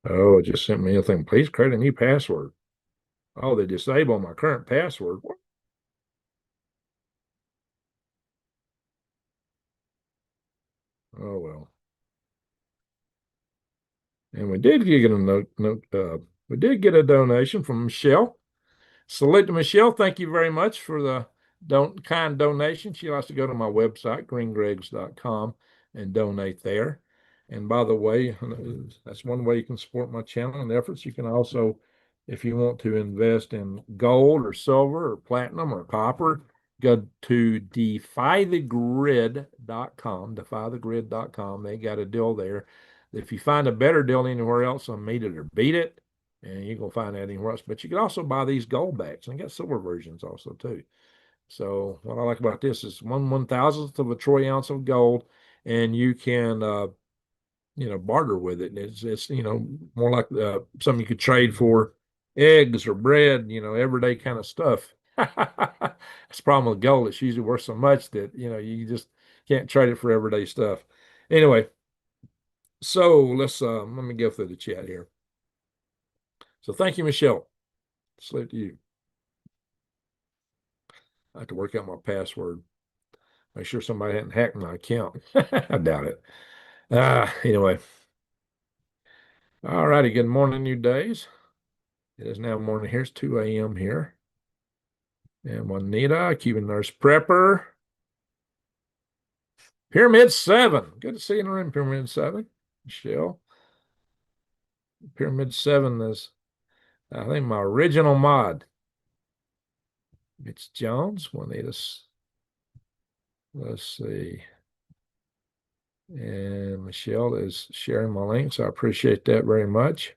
Oh, it just sent me a thing. Please create a new password. Oh, they disabled my current password. Oh well. And we did get a we did get a donation from Michelle. Salute to Michelle. Thank you very much for the kind donation. She likes to go to my website, greengregs.com, and donate there. And by the way, that's one way you can support my channel and efforts. You can also, if you want to invest in gold or silver or platinum or copper, go to defythegrid.com, defythegrid.com. They got a deal there. If you find a better deal anywhere else on Meet It or Beat It, and you can find that anywhere else. But you can also buy these gold backs, and got silver versions also too. So what I like about this is 1/1000th of a troy ounce of gold, and you can barter with it. And it's more like something you could trade for eggs or bread, everyday kind of stuff. That's the problem with gold. It's usually worth so much that you just can't trade it for everyday stuff. Anyway, so let me go through the chat here. So thank you, Michelle. Salute to you. I have to work out my password. Make sure somebody hadn't hacked my account. I doubt it. Anyway. All righty. Good morning, new days. It is now morning here. It's 2 a.m. here. And Juanita, Cuban Nurse Prepper. Pyramid 7. Good to see you in the room, Pyramid 7. Michelle. Pyramid 7 is, I think, my original mod. It's Jones. Juanita's. Let's see. And Michelle is sharing my links. I appreciate that very much.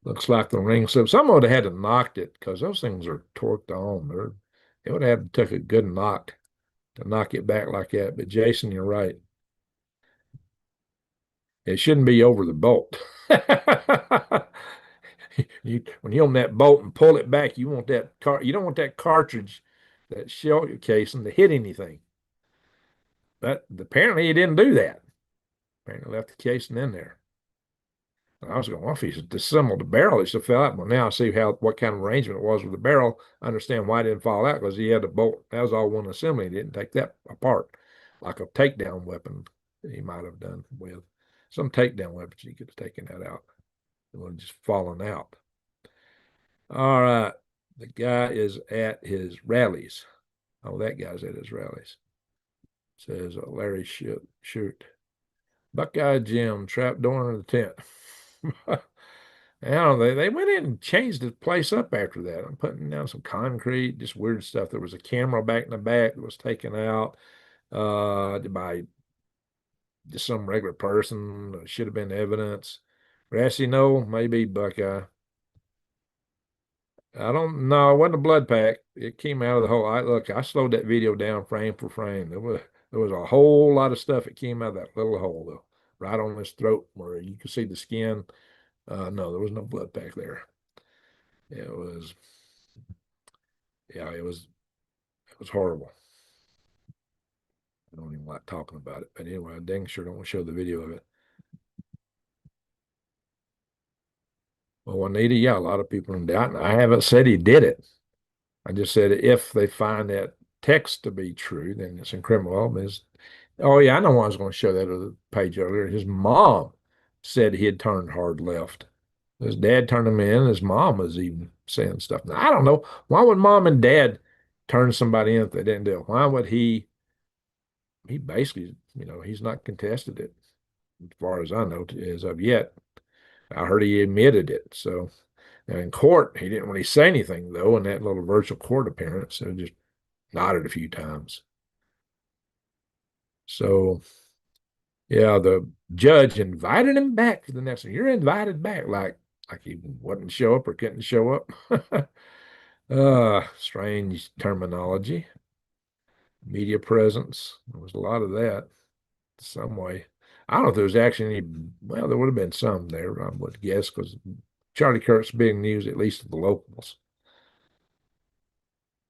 Looks like the ring slip. Someone would have had to knocked it because those things are torqued on. It would have took a good knock to knock it back like that. But Jason, you're right. It shouldn't be over the bolt. When you open that bolt and pull it back, you don't want that cartridge, that shell casing, to hit anything. But apparently he didn't do that. Apparently left the casing in there. I was going, well, if he's disassembled the barrel, it should fell out. Well, now I see what kind of arrangement it was with the barrel. I understand why it didn't fall out, because he had a bolt. That was all one assembly. He didn't take that apart like a takedown weapon he might have done with. Some takedown weapons, he could have taken that out. It would have just fallen out. All right. The guy is at his rallies. Oh, that guy's at his rallies. Says Larry shoot. Buckeye Jim, trap door in the tent. I don't know, they went in and changed the place up after that. I'm putting down some concrete, just weird stuff. There was a camera back in the back that was taken out by just some regular person. Should have been evidence. Grassy knoll, maybe Buckeye. I don't know. It wasn't a blood pack. It came out of the hole. I slowed that video down frame for frame. There was a whole lot of stuff that came out of that little hole, though, right on his throat where you could see the skin. No, there was no blood pack there. It was, yeah, it was horrible. I don't even like talking about it, but anyway, I dang sure don't want to show the video of it. Well, Juanita, yeah, a lot of people are in doubt. I haven't said he did it. I just said if they find that text to be true, then it's incriminable. Oh yeah, I know why I was going to show that other page earlier. His mom said he had turned hard left. His dad turned him in. His mom was even saying stuff. Now, I don't know. Why would mom and dad turn somebody in if they didn't do it? Why would he he basically, he's not contested it as far as I know as of yet. I heard he admitted it. So now in court, he didn't really say anything though in that little virtual court appearance. So just nodded a few times. So yeah, the judge invited him back for the next one. You're invited back, like he wouldn't show up or couldn't show up. Strange terminology. Media presence. There was a lot of that some way. I don't know if there was actually any, well, there would have been some there, I would guess, because Charlie Kirk's being news, at least to the locals.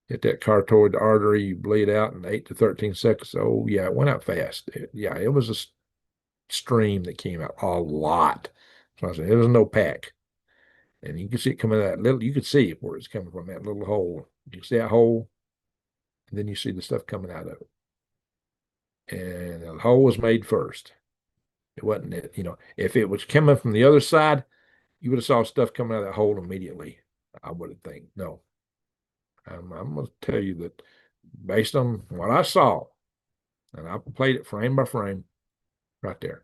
Hit that carotid artery, you bleed out in 8 to 13 seconds. Oh, yeah, it went out fast. It was a stream that came out a lot. So I said, it was no pack. And you can see it coming out that little, you could see where it's coming from, that little hole. You see that hole, and then you see the stuff coming out of it. And the hole was made first. It wasn't it, if it was coming from the other side, you would have saw stuff coming out of that hole immediately. I would have think. No. I'm going to tell you that based on what I saw, and I played it frame by frame right there.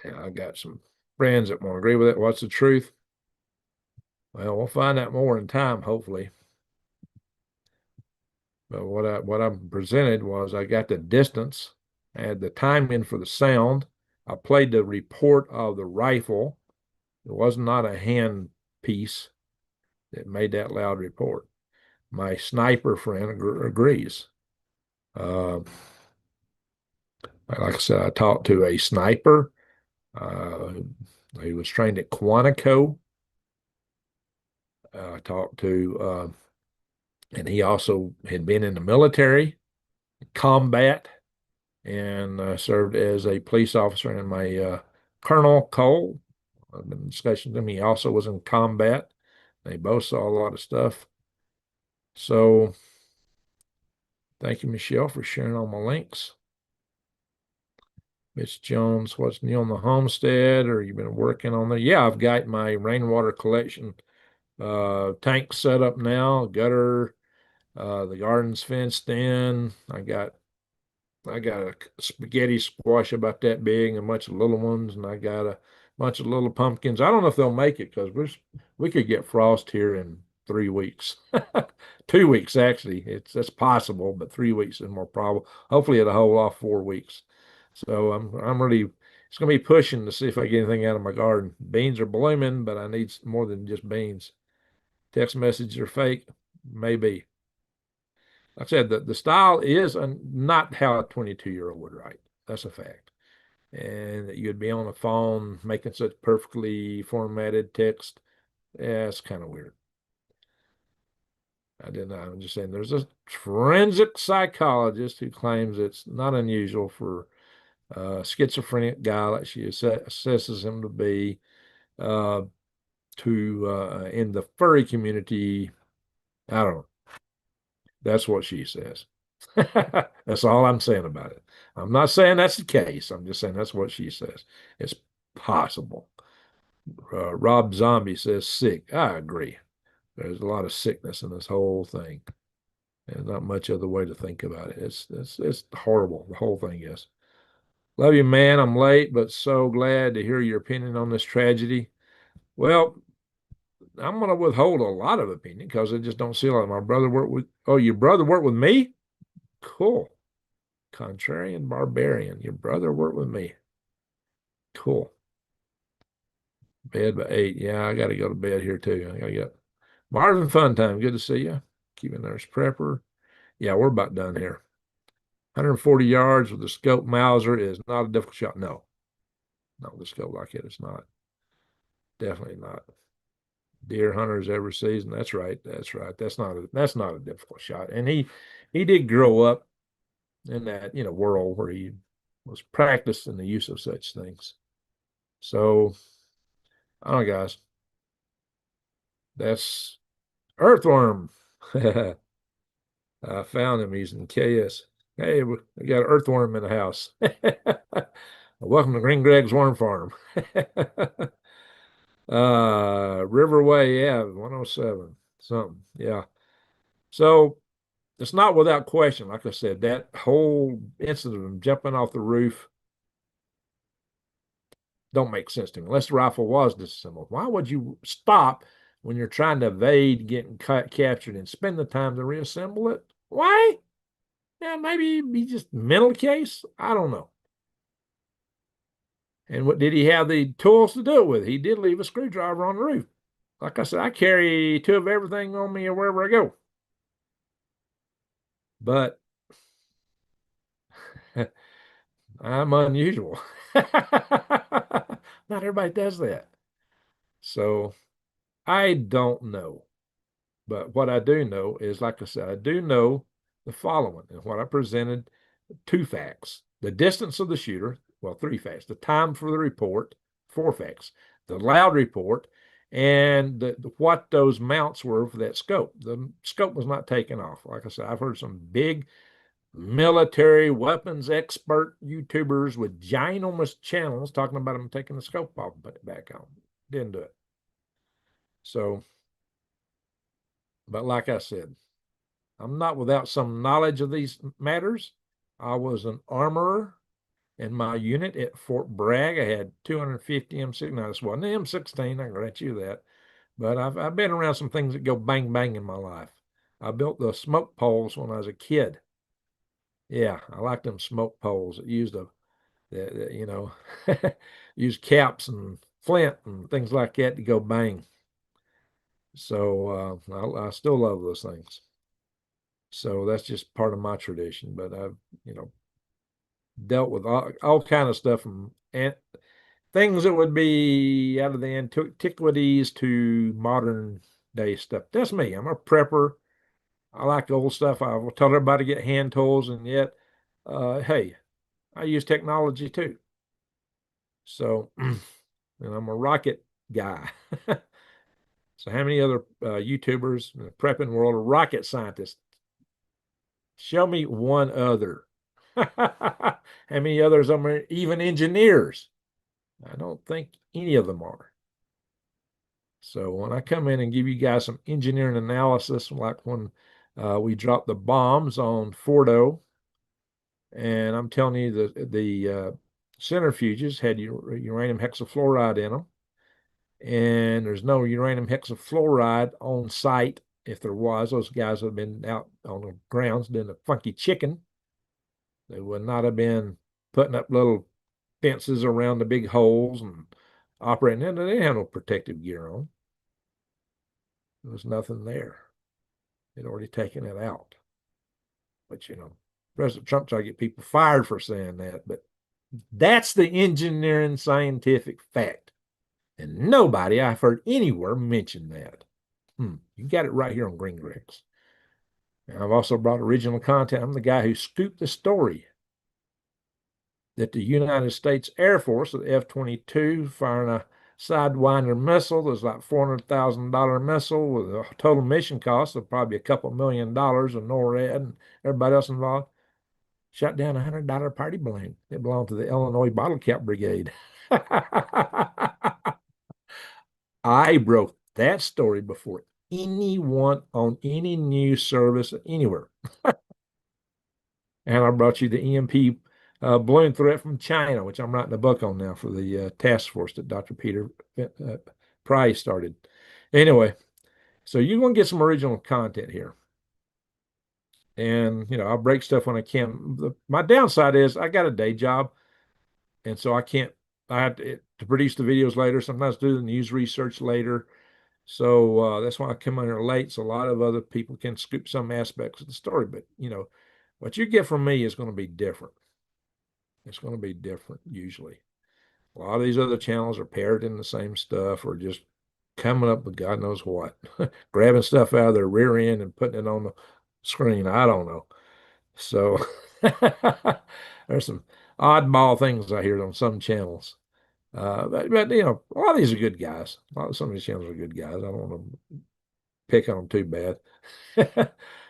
And I got some friends that won't agree with it. What's the truth? Well, we'll find out more in time, hopefully. But what I'm presented was I got the distance, I had the timing for the sound. I played the report of the rifle. It was not a hand piece that made that loud report. My sniper friend agrees. Like I said, I talked to a sniper who was trained at Quantico. I talked to, and he also had been in the military, combat, and served as a police officer. And my Colonel Cole, I've been in discussion with him. He also was in combat. They both saw a lot of stuff. So thank you, Michelle, for sharing all my links. Mitch Jones, what's new on the homestead? Or you been working on there? Yeah, I've got my rainwater collection tank set up now, gutter, the garden's fenced in. I got a spaghetti squash about that big and a bunch of little ones, and I got a bunch of little pumpkins. I don't know if they'll make it because we could get frost here in 3 weeks. 2 weeks actually. That's possible, but 3 weeks is more probable. Hopefully it'll hold off 4 weeks. So I'm really it's gonna be pushing to see if I get anything out of my garden. Beans are blooming, but I need more than just beans. Text messages are fake, maybe. Like I said, the style is not how a 22-year-old would write. That's a fact. And that you'd be on the phone making such perfectly formatted text. Yeah, it's kind of weird. I'm just saying there's a forensic psychologist who claims it's not unusual for a schizophrenic guy like she assesses him to be in the furry community. I don't know. That's what she says. That's all I'm saying about it. I'm not saying that's the case. I'm just saying that's what she says. It's possible. Rob Zombie says sick. I agree. There's a lot of sickness in this whole thing. There's not much other way to think about it. It's horrible. The whole thing is. Love you, man. I'm late, but so glad to hear your opinion on this tragedy. Well, I'm going to withhold a lot of opinion because I just don't see a lot. My brother worked with, oh, your brother worked with me? Cool. Contrarian barbarian. Your brother worked with me. Cool. Bed by 8. Yeah, I got to go to bed here too. I got to get up. Marvin Fun Time. Good to see you. Keeping Nurse Prepper. Yeah, we're about done here. 140 yards with the scope Mauser is not a difficult shot. No. Not with a scope like it. It's not. Definitely not. Deer hunters every season. That's right. That's right. That's not a difficult shot. And he did grow up in that, world where he was practicing the use of such things. So, I don't know, guys. That's Earthworm. I found him. He's in KS. Hey, we got an earthworm in the house. Welcome to Green Greg's Worm Farm. Riverway Ave, 107, something. Yeah. So it's not without question. Like I said, that whole incident of jumping off the roof don't make sense to me. Unless the rifle was disassembled, why would you stop when you're trying to evade getting captured and spend the time to reassemble it? Why? Yeah, maybe it'd be just mental case. I don't know. And what did he have the tools to do it with? He did leave a screwdriver on the roof. Like I said, I carry two of everything on me wherever I go. But I'm unusual. Not everybody does that. So I don't know. But what I do know is, like I said, I do know the following. And what I presented, two facts: the distance of the shooter, well, three facts: the time for the report, four facts: the loud report, and what those mounts were for that scope. The scope was not taken off. Like I said, I've heard some big military weapons expert YouTubers with ginormous channels talking about them taking the scope off and put it back on. Didn't do it. So, but like I said, I'm not without some knowledge of these matters. I was an armorer in my unit at Fort Bragg. I had 250 M16. Now, this wasn't the M16, I can grant you that. But I've been around some things that go bang, bang in my life. I built the smoke poles when I was a kid. Yeah, I like them smoke poles that used you know, use caps and flint and things like that to go bang. So I still love those things. So that's just part of my tradition. But I've, dealt with all kind of stuff from things that would be out of the antiquities to modern day stuff. That's me. I'm a prepper. I like old stuff. I will tell everybody to get hand tools, and yet, hey, I use technology too. So, and I'm a rocket guy. So, how many other YouTubers in the prepping world are rocket scientists? Show me one other. How many others are even engineers? I don't think any of them are. So when I come in and give you guys some engineering analysis, like when we dropped the bombs on Fordo, and I'm telling you the centrifuges had uranium hexafluoride in them, and there's no uranium hexafluoride on site. If there was, those guys would have been out on the grounds doing a funky chicken. They would not have been putting up little fences around the big holes and operating. And they didn't have no protective gear on. There was nothing there. They'd already taken it out. But President Trump tried to get people fired for saying that. But that's the engineering scientific fact. And nobody I've heard anywhere mention that. You got it right here on Green Grex. And I've also brought original content. I'm the guy who scooped the story that the United States Air Force, the F-22, firing a Sidewinder missile. There's like $400,000 missile with a total mission cost of probably a couple $1 million with NORAD and everybody else involved. Shot down a $100 party balloon. It belonged to the Illinois Bottle Cap Brigade. I broke that story before anyone on any news service anywhere. And I brought you the EMP balloon threat from China, which I'm writing a book on now for the task force that Dr. Peter Price started. Anyway, so you're going to get some original content here. And, I'll break stuff when I can. My downside is I got a day job. And so I have to produce the videos later, sometimes do the news research later. So that's why I come in here late. So a lot of other people can scoop some aspects of the story. But, what you get from me is going to be different. It's going to be different usually. A lot of these other channels are parroting the same stuff or just coming up with God knows what, grabbing stuff out of their rear end and putting it on the screen. I don't know. So there's some oddball things I hear on some channels. But a lot of these are good guys. Some of these channels are good guys. I don't want to pick on them too bad.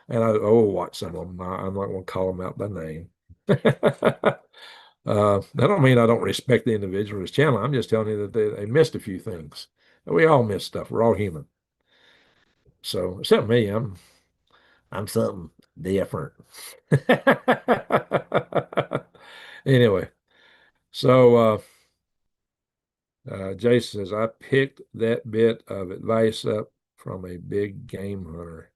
And I watch some of them. I'm not going to call them out by name. That don't mean I don't respect the individual's channel. I'm just telling you that they missed a few things. We all miss stuff. We're all human. So except me, I'm something different. Anyway, so Jason says, I picked that bit of advice up from a big game hunter.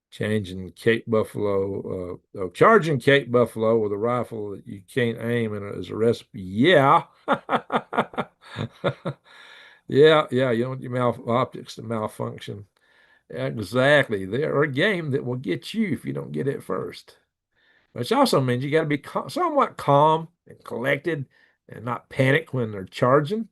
Charging Cape Buffalo with a rifle that you can't aim and as a recipe. Yeah. Yeah, you don't want your optics to malfunction. Exactly. They're a game that will get you if you don't get it first. Which also means you got to be somewhat calm and collected and not panic when they're charging.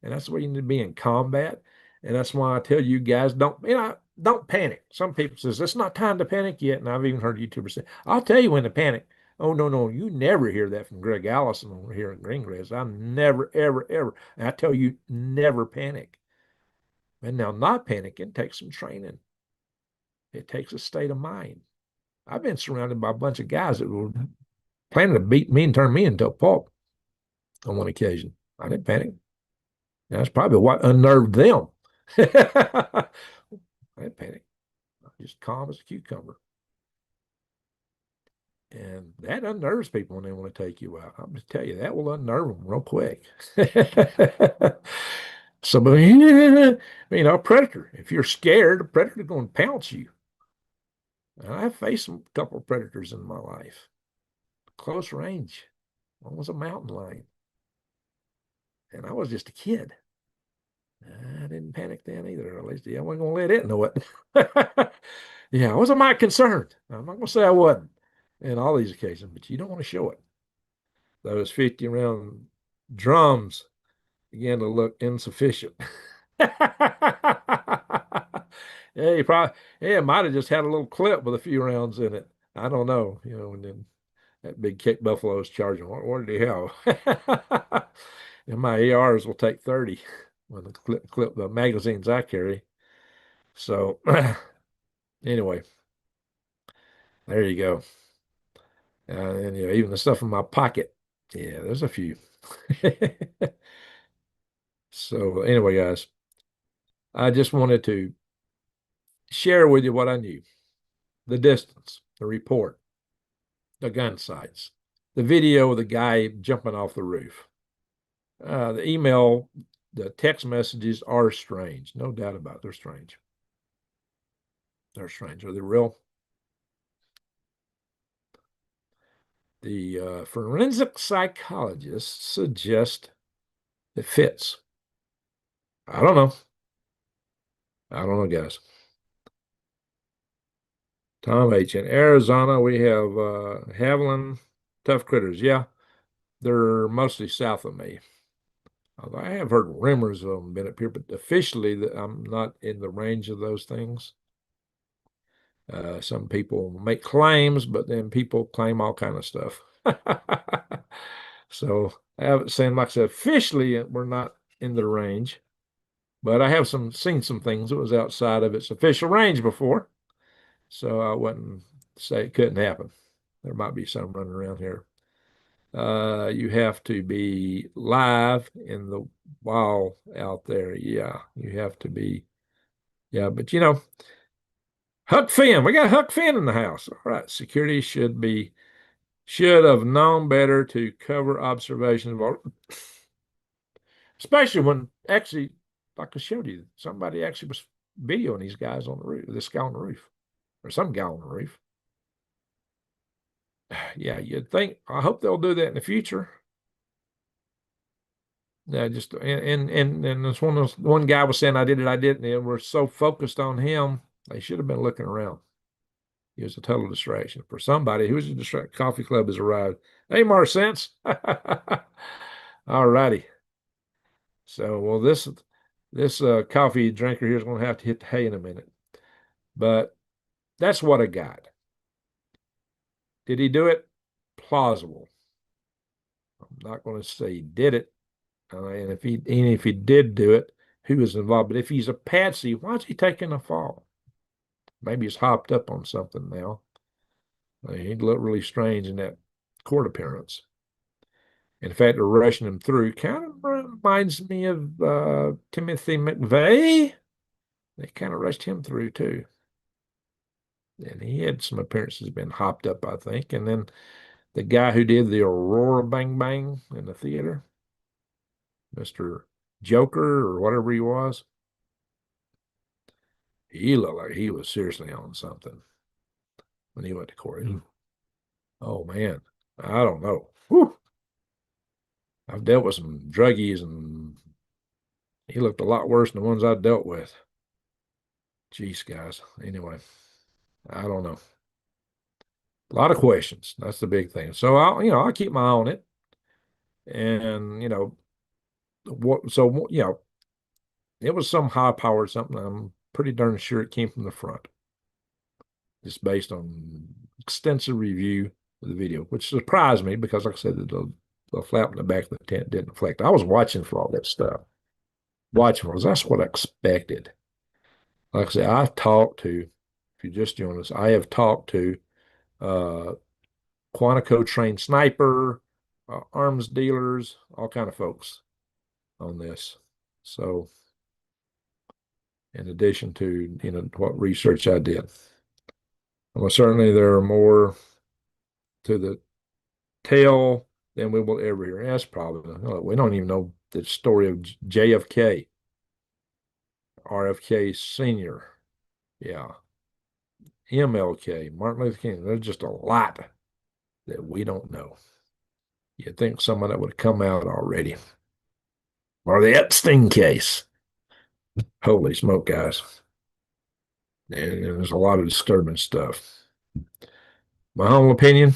And that's where you need to be in combat. And that's why I tell you guys, don't panic. Some people says it's not time to panic yet. And I've even heard YouTubers say, I'll tell you when to panic. Oh, no, you never hear that from Greg Allison over here in Greengrass. I never, ever, ever. And I tell you, never panic. And now not panicking takes some training. It takes a state of mind. I've been surrounded by a bunch of guys that were planning to beat me and turn me into a pulp on one occasion. I didn't panic. That's probably what unnerved them. I didn't panic. I'm just calm as a cucumber. And that unnerves people when they want to take you out. I'm just tell you, that will unnerve them real quick. So, predator. If you're scared, a predator's going to pounce you. And I've faced a couple of predators in my life. Close range. One was a mountain lion. And I was just a kid. I didn't panic then either. At least I wasn't going to let it know it. Yeah, I wasn't my concern. I'm not going to say I wasn't in all these occasions, but you don't want to show it. Those 50 round drums began to look insufficient. Yeah, it might have just had a little clip with a few rounds in it. I don't know, and then that big Cape Buffalo is charging. What did he have? And my ARs will take 30 when the clip the magazines I carry. So anyway, there you go. And even the stuff in my pocket. Yeah, there's a few. So anyway, guys, I just wanted to share with you what I knew. The distance, the report, the gun sights, the video of the guy jumping off the roof. The email, the text messages are strange. No doubt about it. They're strange. They're strange. Are they real? The forensic psychologists suggest it fits. I don't know. I don't know, guys. Tom H. In Arizona, we have Haviland tough critters. Yeah, they're mostly south of me. I have heard rumors of them been up here, but officially, I'm not in the range of those things. Some people make claims, but then people claim all kind of stuff. So I haven't seen, like I said, officially we're not in the range, but I have seen some things that was outside of its official range before. So I wouldn't say it couldn't happen. There might be some running around here. You have to be live in the wild out there. Yeah, you have to be. Yeah, but Huck Finn. We got Huck Finn in the house. All right, security should have known better to cover observations, especially when actually, like I showed you, somebody actually was videoing these guys on the roof, this guy on the roof, or some guy on the roof. Yeah, you'd think. I hope they'll do that in the future. Yeah, just and this one guy was saying I didn't, and we're so focused on him, they should have been looking around. He was a total distraction for somebody who was a distraction. Coffee Club has arrived. Hey, Marsense. All righty. So, well, this coffee drinker here is going to have to hit the hay in a minute, but that's what I got. Did he do it? Plausible. I'm not going to say he did it. And if he did do it, who was involved? But if he's a patsy, why is he taking a fall? Maybe he's hopped up on something now. He'd look really strange in that court appearance. In fact, they're rushing him through. Kind of reminds me of Timothy McVeigh. They kind of rushed him through too. And he had some appearances been hopped up, I think. And then the guy who did the Aurora Bang Bang in the theater, Mr. Joker or whatever he was, he looked like he was seriously on something when he went to court. Oh man, I don't know. Whew. I've dealt with some druggies, and he looked a lot worse than the ones I dealt with. Jeez, guys. Anyway, I don't know. A lot of questions. That's the big thing. So I'll keep my eye on it, and it was some high powered something. I'm pretty darn sure it came from the front, just based on extensive review of the video, which surprised me because, like I said, the flap in the back of the tent didn't reflect. I was watching for all that stuff. Watching for that's what I expected. Like I said, if you just joined us, I have talked to uh, Quantico trained sniper, arms dealers, all kind of folks on this. So, in addition to what research I did, well, certainly there are more to the tale than we will ever hear. That's probably we don't even know the story of JFK, RFK Senior, yeah, MLK, Martin Luther King. There's just a lot that we don't know. You'd think some of that would have come out already. Or the Epstein case. Holy smoke, guys. And there's a lot of disturbing stuff. My own opinion,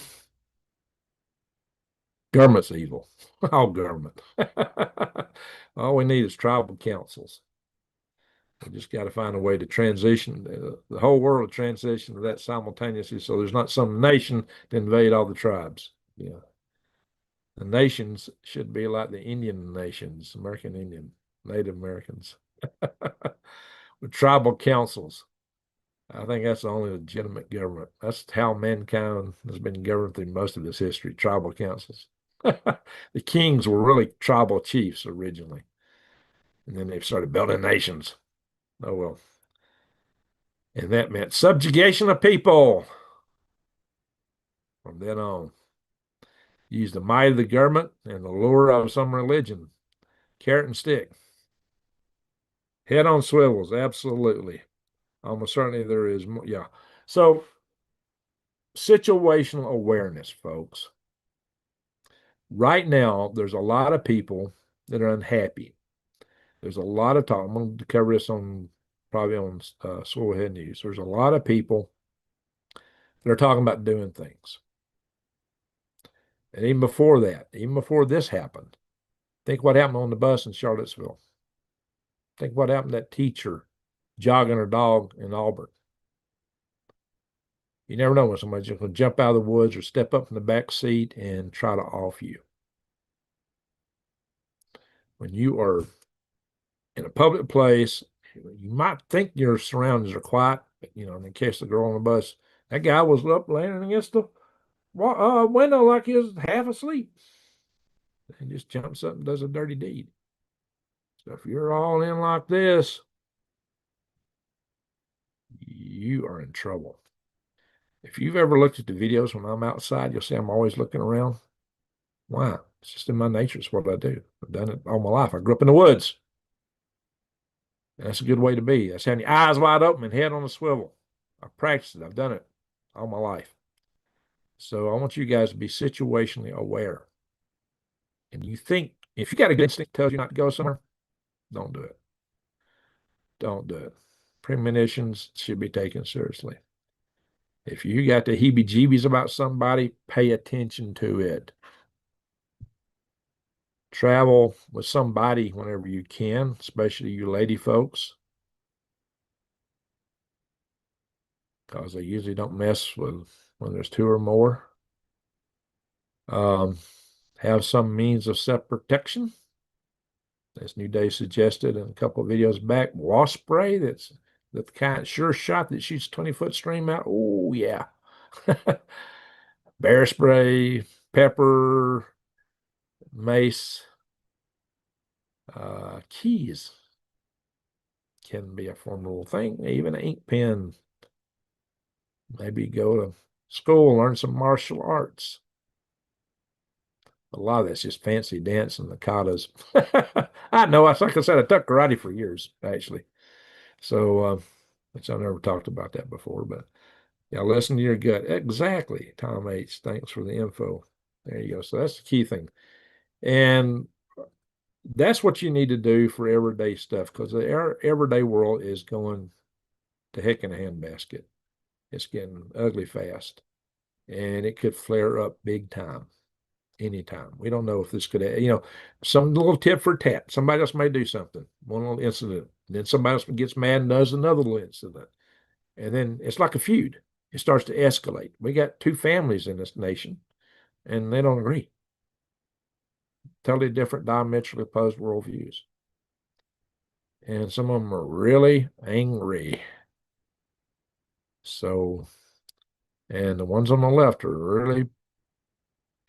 government's evil. All government. All we need is tribal councils. We just got to find a way to transition the whole world, transition to that simultaneously, so there's not some nation to invade all the tribes. Yeah. The nations should be like the Indian nations, American Indian, Native Americans, with tribal councils. I think that's the only legitimate government. That's how mankind has been governed through most of its history, tribal councils. The kings were really tribal chiefs originally, and then they started building nations. Oh, well. And that meant subjugation of people from then on. Use the might of the government and the lure of some religion. Carrot and stick. Head on swivels, absolutely. Almost certainly there is more. Yeah. So, situational awareness, folks. Right now, there's a lot of people that are unhappy. There's a lot of talk. I'm going to cover this probably on Soilhead News. There's a lot of people that are talking about doing things. And even before that, even before this happened, think what happened on the bus in Charlottesville. Think what happened to that teacher jogging her dog in Auburn. You never know when somebody's just going to jump out of the woods or step up in the back seat and try to off you. When you are in a public place, you might think your surroundings are quiet, but, in case the girl on the bus, that guy was up laying against the window like he was half asleep. And just jumps up and does a dirty deed. So if you're all in like this, you are in trouble. If you've ever looked at the videos when I'm outside, you'll see I'm always looking around. Why? It's just in my nature. It's what I do. I've done it all my life. I grew up in the woods. That's a good way to be. That's having your eyes wide open and head on a swivel. I've practiced it. I've done it all my life. So I want you guys to be situationally aware. And you think, if you got a good instinct that tells you not to go somewhere, don't do it. Don't do it. Premonitions should be taken seriously. If you got the heebie-jeebies about somebody, pay attention to it. Travel with somebody whenever you can, especially you lady folks, because they usually don't mess with when there's two or more. Have some means of self-protection. As New Day suggested in a couple of videos back, wasp spray, that's the kind sure shot that shoots 20-foot stream out. Oh, yeah. Bear spray, pepper, mace, keys can be a formidable thing. Even an ink pen Maybe go to school, learn some martial arts. A lot of that's just fancy dance and the katas. I know. Like I said, I took karate for years, actually. So, which I've never talked about that before, but yeah, listen to your gut. Exactly, Tom H. Thanks for the info. There you go. So that's the key thing. And that's what you need to do for everyday stuff because the everyday world is going to heck in a handbasket. It's getting ugly fast and it could flare up big time anytime. We don't know if this could, some little tip for tat. Somebody else may do something, one little incident. Then somebody else gets mad and does another little incident. And then it's like a feud. It starts to escalate. We got two families in this nation and they don't agree. Totally different, diametrically opposed worldviews. And some of them are really angry. So, and the ones on the left are really,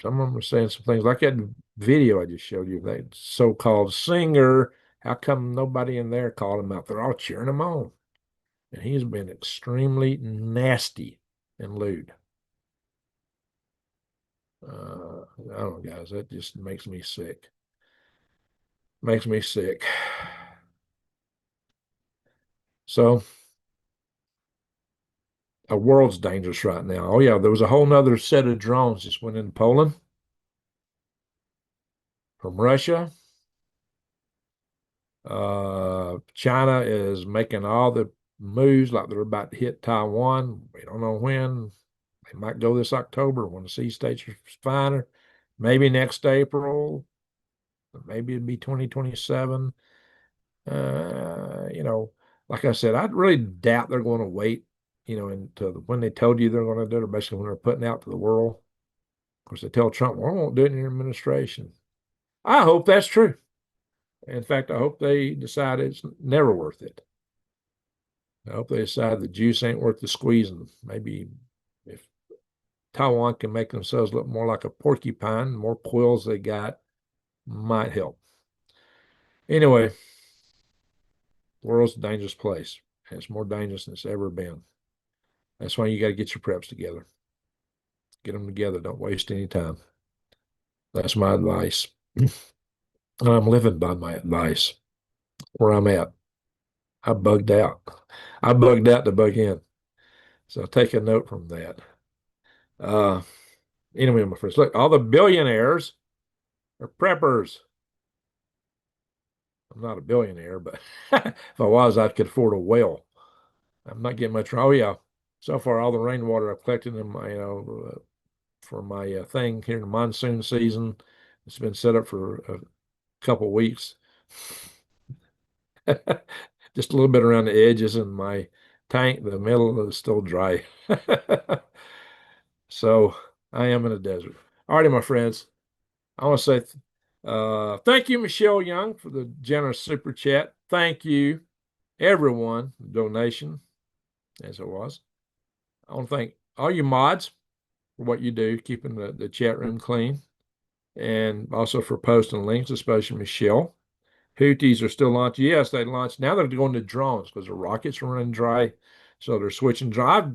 some of them are saying some things like that video I just showed you, that so-called singer. How come nobody in there called him out? They're all cheering him on. And he's been extremely nasty and lewd. I don't know, guys, that just makes me sick. Makes me sick. So, the world's dangerous right now. Oh, yeah, there was a whole nother set of drones just went into Poland from Russia. China is making all the moves like they're about to hit Taiwan. We don't know when. They might go this October when the sea states are finer. Maybe next April. Maybe it'd be 2027. Like I said, I'd really doubt they're going to wait, until when they told you they're going to do it, basically when they're putting out to the world. Of course, they tell Trump, well, I won't do it in your administration. I hope that's true. In fact, I hope they decide it's never worth it. I hope they decide the juice ain't worth the squeezing. Maybe if Taiwan can make themselves look more like a porcupine, the more quills they got might help. Anyway, the world's a dangerous place. It's more dangerous than it's ever been. That's why you got to get your preps together. Get them together. Don't waste any time. That's my advice. And I'm living by my advice where I'm at. I bugged out. I bugged out to bug in. So take a note from that. Uh, anyway, my friends, look, all the billionaires are preppers. I'm not a billionaire, but if I was, I could afford a whale. I'm not getting much. Oh yeah, so far all the rainwater I've collected in my, for my thing here in the monsoon season, it's been set up for a couple of weeks. Just a little bit around the edges, and my tank, the middle is still dry. So I am in a desert. All righty, my friends. I want to say thank you, Michelle Young, for the generous super chat. Thank you, everyone, donation, as it was. I want to thank all you mods for what you do, keeping the chat room clean, and also for posting links, especially Michelle. Houthis are still launching. Yes, they launched. Now they're going to drones because the rockets are running dry. So they're switching. I've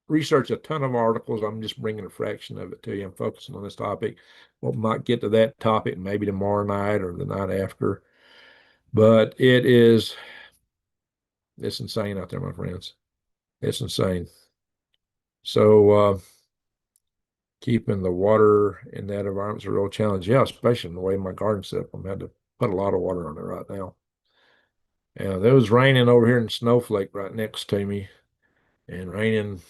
researched a ton of articles. I'm just bringing a fraction of it to you. I'm focusing on this topic. We might get to that topic maybe tomorrow night or the night after. But it's insane out there, my friends. It's insane. So keeping the water in that environment is a real challenge. Yeah, especially in the way my garden's set up. I'm had to put a lot of water on it right now. And there was raining over here in Snowflake right next to me. And raining,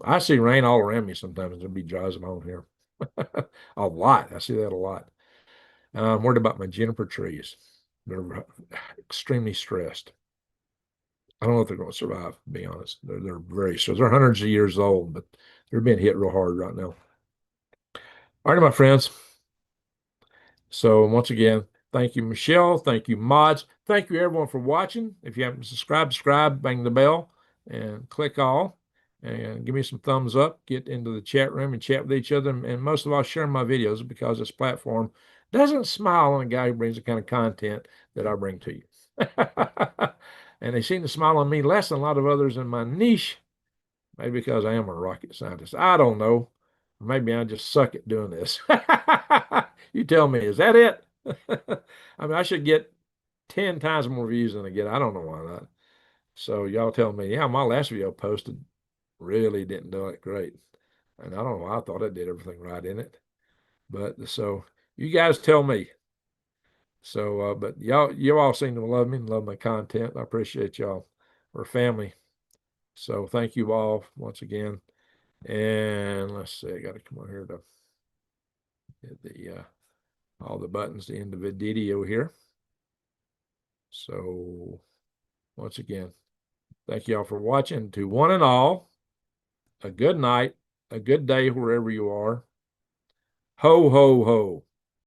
I see rain all around me sometimes. It'll be dry as I'm on here. A lot. I see that a lot. I'm worried about my juniper trees. They're extremely stressed. I don't know if they're going to survive, to be honest. They're very stressed. They're hundreds of years old, but they're being hit real hard right now. All right, my friends. So once again, thank you, Michelle. Thank you, mods. Thank you, everyone, for watching. If you haven't subscribed, bang the bell and click all. And give me some thumbs up. Get into the chat room and chat with each other. And most of all, share my videos because this platform doesn't smile on a guy who brings the kind of content that I bring to you. And they seem to smile on me less than a lot of others in my niche Maybe because I am a rocket scientist. I don't know. Maybe I just suck at doing this. You tell me, is that it? I mean, I should get 10 times more views than I get. I don't know why not. So y'all tell me, yeah, my last video posted really didn't do it great. And I don't know, I thought I did everything right in it. But so you guys tell me. So, but you all seem to love me and love my content. I appreciate y'all. We're family. So thank you all once again. And let's see, I got to come on here to hit the all the buttons to end the video here. So once again, thank y'all for watching. To one and all, a good night, a good day wherever you are. Ho, ho, ho.